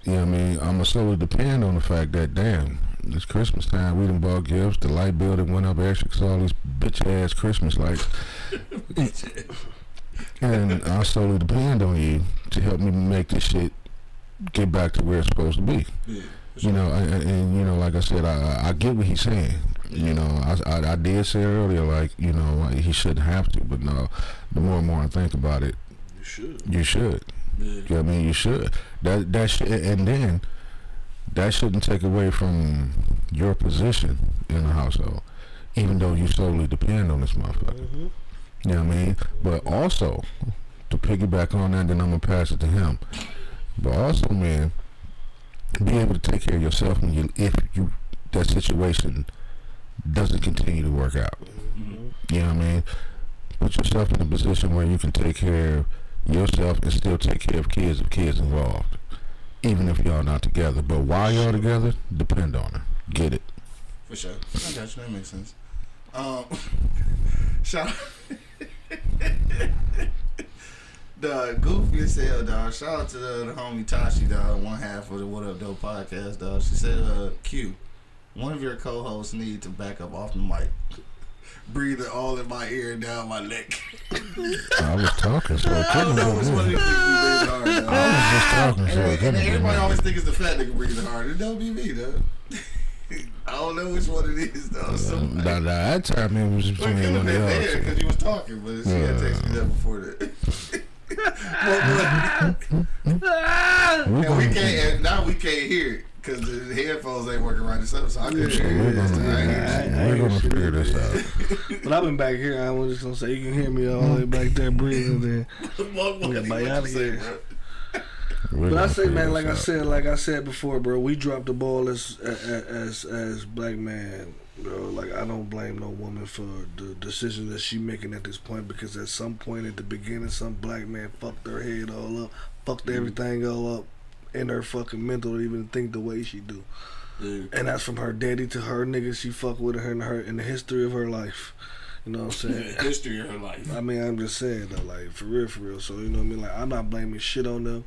Speaker 5: You know what I mean? I'm going to solely depend on the fact that, damn, it's Christmas time. We done bought gifts. The light bill that went up extra because all these bitch-ass Christmas lights. And I solely depend on you to help me make this shit get back to where it's supposed to be.
Speaker 3: Yeah.
Speaker 5: You know, and you know, like I said, I get what he's saying. You know, I did say earlier, like, you know, he shouldn't have to, but no, the more and more I think about it, you should. Yeah. You know what I mean? You should. And then that shouldn't take away from your position in the household, even though you solely depend on this motherfucker. You know what I mean? But also, to piggyback on that, then I'm gonna pass it to him. But also, man, be able to take care of yourself when if that situation doesn't continue to work out. You know what I mean? Put yourself in a position where you can take care of yourself and still take care of kids if kids involved, even if y'all not together. But while y'all together, depend on her. Get it?
Speaker 3: For sure. I got you. That makes sense. Shout dog, goofy as hell, dog. Shout out to the homie Tashi, dog, one half of the What Up Dope podcast, dog. She said, Q, one of your co-hosts need to back up off the mic. Breathing all in my ear and down my neck.
Speaker 5: I was talking, so
Speaker 3: I don't know which one of these niggas breathing hard, dog.
Speaker 5: I was just talking, so
Speaker 3: and everybody always think it's the fat nigga breathing hard. It don't be me, dog. I don't know which one it is, though.
Speaker 5: That time it was between one of y'all.
Speaker 3: Because you was talking, but she had texted me that before that. And we can't. Now we can't hear it because the headphones ain't working right. So I couldn't hear it.
Speaker 5: We're gonna figure this out.
Speaker 4: But I've been back here. I was just gonna say you can hear me all the way back there breathing. Then get out of here. But I say, man, like I said before, bro, we dropped the ball as black man, bro. Like, I don't blame no woman for the decision that she making at this point, because at some point at the beginning, some black man fucked her head all up, fucked everything all up in her fucking mental to even think the way she do. And that's from her daddy to her niggas she fuck with her in the history of her life. You know what I'm saying?
Speaker 3: History of her life.
Speaker 4: I mean, I'm just saying though, like, for real. So, you know what I mean? Like, I'm not blaming shit on them.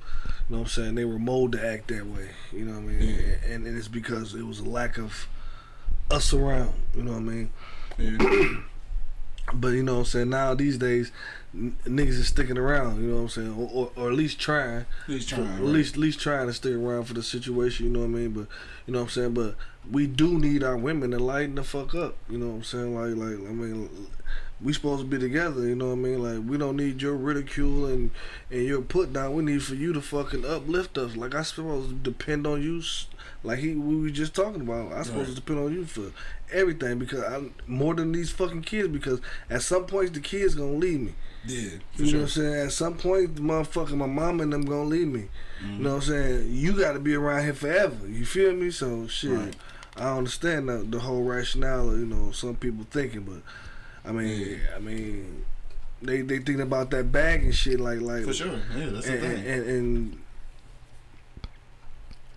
Speaker 4: You know what I'm saying? They were molded to act that way. You know what I mean? And it's because it was a lack of us around. You know what I mean? Yeah. But, you know what I'm saying? Now, these days, niggas is sticking around. You know what I'm saying? Or at least trying. At least trying to stick around for the situation. You know what I mean? But, you know what I'm saying? But we do need our women to lighten the fuck up. You know what I'm saying? Like I mean, we supposed to be together. You know what I mean? Like, we don't need your ridicule and your put down. We need for you to fucking uplift us. Like, I supposed to depend on you. Like we were just talking about. I supposed to depend on you for everything, because more than these fucking kids. Because at some point the kids gonna leave me.
Speaker 3: Yeah,
Speaker 4: you know what I'm saying? At some point, the motherfucking my mama and them gonna leave me. You know what I'm saying? You gotta be around here forever. You feel me? So shit, right. I understand the whole rationale. You know, some people thinking, but I mean, they thinking about that bag and shit. Like
Speaker 3: for sure. Yeah, that's the thing.
Speaker 4: And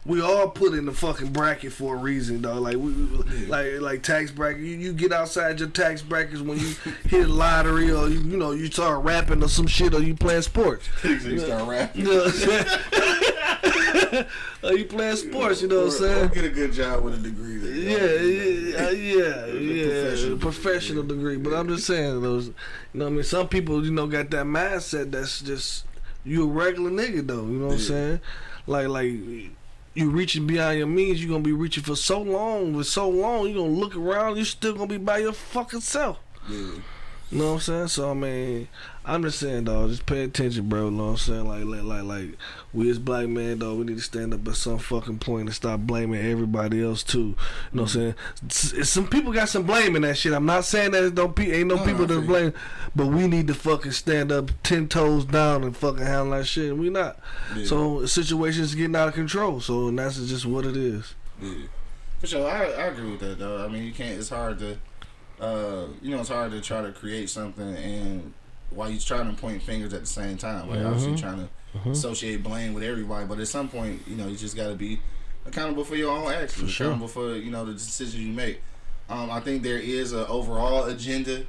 Speaker 4: we all put in the fucking bracket for a reason, though. Like like tax bracket. You get outside your tax brackets when you hit lottery, or you start rapping or some shit, or you playing sports.
Speaker 3: You start rapping.
Speaker 4: You know what I'm saying? Or you playing sports. You know what I'm saying?
Speaker 3: Or get a good job with a degree.
Speaker 4: Yeah, professional degree. But I'm just saying, those. You know what I mean? Some people, got that mindset that's just you a regular nigga though. You know what I'm saying? Like. You reaching beyond your means, you're gonna be reaching for so long, you're gonna look around, you're still gonna be by your fucking self. Yeah. You know what I'm saying? So I mean, I'm just saying, dog, just pay attention, bro. You know what I'm saying? Like we as black men, dog, we need to stand up at some fucking point and stop blaming everybody else too. You know what I'm saying? Some people got some blame in that shit. I'm not saying that ain't no people that blame, but we need to fucking stand up 10 toes down and fucking handle that shit. And we not. Yeah. So the situation's getting out of control. So and that's just what it is.
Speaker 3: Yeah. For sure, I agree with that, though. I mean, you can't. It's hard to. It's hard to try to create something and while you're trying to point fingers at the same time. Like, obviously trying to associate blame with everybody, but at some point, you just got to be accountable for your own actions, accountable for, the decisions you make. I think there is an overall agenda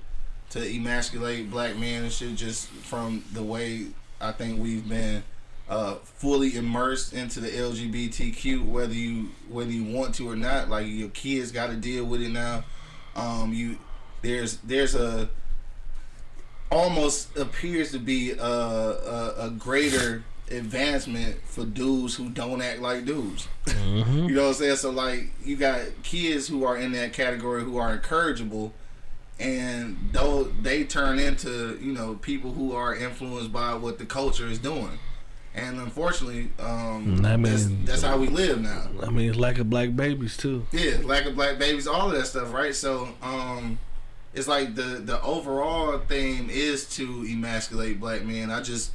Speaker 3: to emasculate black men and shit, just from the way I think we've been fully immersed into the LGBTQ, whether you want to or not. Like, your kids got to deal with it now. There's a almost appears to be a greater advancement for dudes who don't act like dudes. You know what I'm saying? So, like, you got kids who are in that category who are encourageable, and though they turn into, you know, people who are influenced by what the culture is doing. And unfortunately, that's how we live now.
Speaker 4: I mean, it's lack of black babies too.
Speaker 3: Yeah, lack of black babies, all of that stuff, right? So, it's like the overall theme is to emasculate black men. I just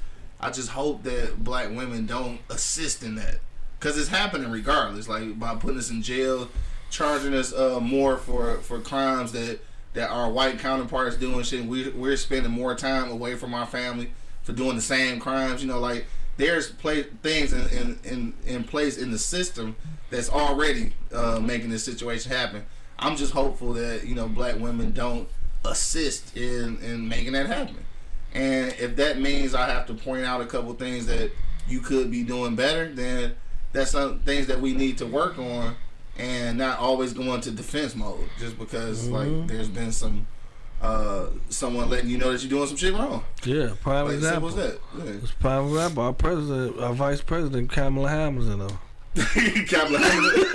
Speaker 3: hope that black women don't assist in that, because it's happening regardless. Like, by putting us in jail, charging us more for crimes that our white counterparts do and shit. We're spending more time away from our family for doing the same crimes. You know, like, there's things in place in the system that's already making this situation happen. I'm just hopeful that, you know, black women don't assist in making that happen. And if that means I have to point out a couple things that you could be doing better, then that's some things that we need to work on, and not always go into defense mode just because like there's been some someone letting you know that you're doing some shit wrong.
Speaker 4: Yeah, prime
Speaker 3: Like,
Speaker 4: example.
Speaker 3: simple as that. Yeah.
Speaker 4: It's prime example. Our vice president, Kamala Harris, you know.
Speaker 3: Kamala Hamlet.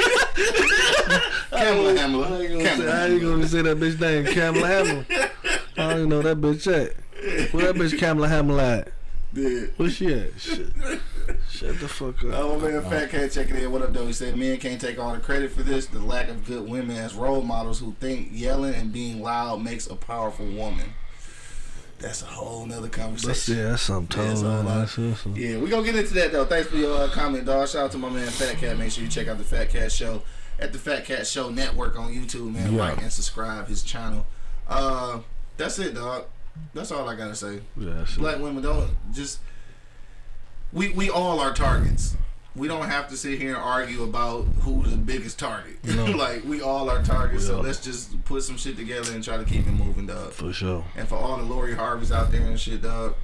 Speaker 3: Kamala Hamlet.
Speaker 4: How you gonna say that bitch name, Kamala Hamlet? I don't even know that bitch at. Where that bitch Kamala Hamlet at?
Speaker 3: Yeah.
Speaker 4: Where she at? Shut the fuck up.
Speaker 3: Oh, my man, Fat Cat checking in. What up, though? He said, men can't take all the credit for this. The lack of good women as role models who think yelling and being loud makes a powerful woman. That's a whole nother conversation.
Speaker 4: That's something totally.
Speaker 3: Yeah, we gonna get into that, though. Thanks for your comment, dog. Shout out to my man, Fat Cat. Make sure you check out the Fat Cat Show at the Fat Cat Show Network on YouTube, man. Like and subscribe his channel. That's it, dog. That's all I gotta say.
Speaker 4: Yeah,
Speaker 3: black women don't just. We all are targets. We don't have to sit here and argue about who's the biggest target.
Speaker 4: No.
Speaker 3: Like, we all are targets. So let's just put some shit together and try to keep it moving, dog.
Speaker 4: For sure.
Speaker 3: And for all the Lori Harveys out there and shit, dog,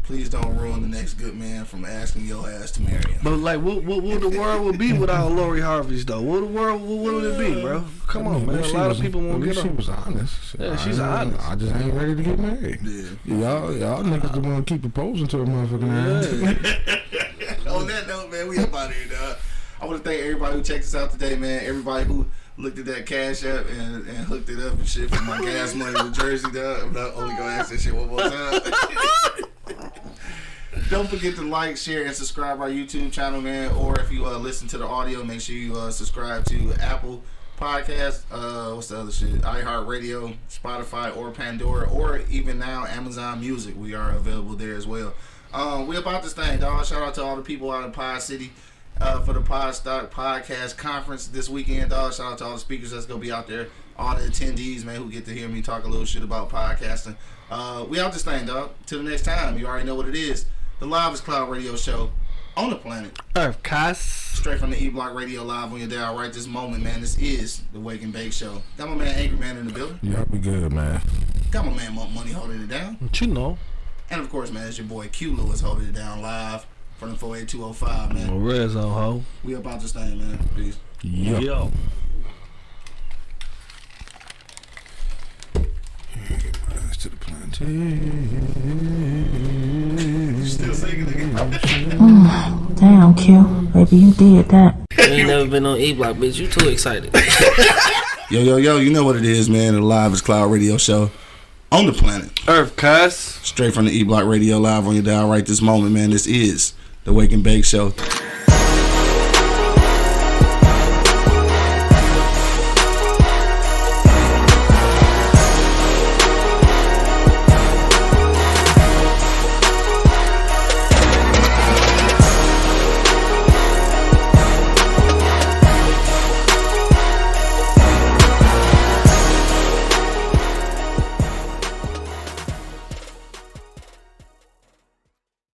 Speaker 3: please don't ruin the next good man from asking your ass to marry him.
Speaker 4: But, like, what the world would be without Lori Harvey's, though? What would it be, bro? Come on, man. A lot of people won't get her.
Speaker 5: She was honest.
Speaker 4: Yeah, she's honest.
Speaker 5: I just ain't ready to get married.
Speaker 3: Yeah.
Speaker 5: Y'all niggas the one keep proposing to a motherfucking ass.
Speaker 3: On that note, man, we up out of here, dog. I want to thank everybody who checked us out today, man. Everybody who looked at that Cash App and hooked it up and shit for my gas money in Jersey, dog. I'm not only gonna ask that shit one more time. Don't forget to like, share, and subscribe our YouTube channel, man. Or if you listen to the audio, make sure you subscribe to Apple Podcast. What's the other shit? iHeartRadio, Spotify, or Pandora, or even now Amazon Music. We are available there as well. We about this thing, dog. Shout out to all the people out in Pod City for the Podstock Podcast Conference this weekend, dog. Shout out to all the speakers that's gonna be out there, all the attendees, man, who get to hear me talk a little shit about podcasting. We out this thing, dog. Till the next time, you already know what it is. The Livest Cloud Radio Show on the planet
Speaker 4: Earth, Cos.
Speaker 3: Straight from the E-Block Radio live on your dial right this moment, man. This is the Wake and Bake Show. Got my man Angry Man in the building.
Speaker 5: Y'all be good, man.
Speaker 3: Got my man Monk Money holding it down.
Speaker 4: What you know?
Speaker 3: And of course, man, it's your boy Q Lewis holding it down live from the 48205, man.
Speaker 4: Red Zone, ho.
Speaker 3: We about this thing, man. Peace.
Speaker 4: Yo.
Speaker 5: To the plantation.
Speaker 3: You still singing again?
Speaker 1: Damn, Q. Baby, you did that.
Speaker 2: You ain't never been on E-Block, bitch. You too excited.
Speaker 3: Yo, you know what it is, man. The Livest Cloud Radio Show on the planet
Speaker 4: Earth, Cos.
Speaker 3: Straight from the E-Block Radio live on your dial right this moment, man. This is the Wake and Bake Show.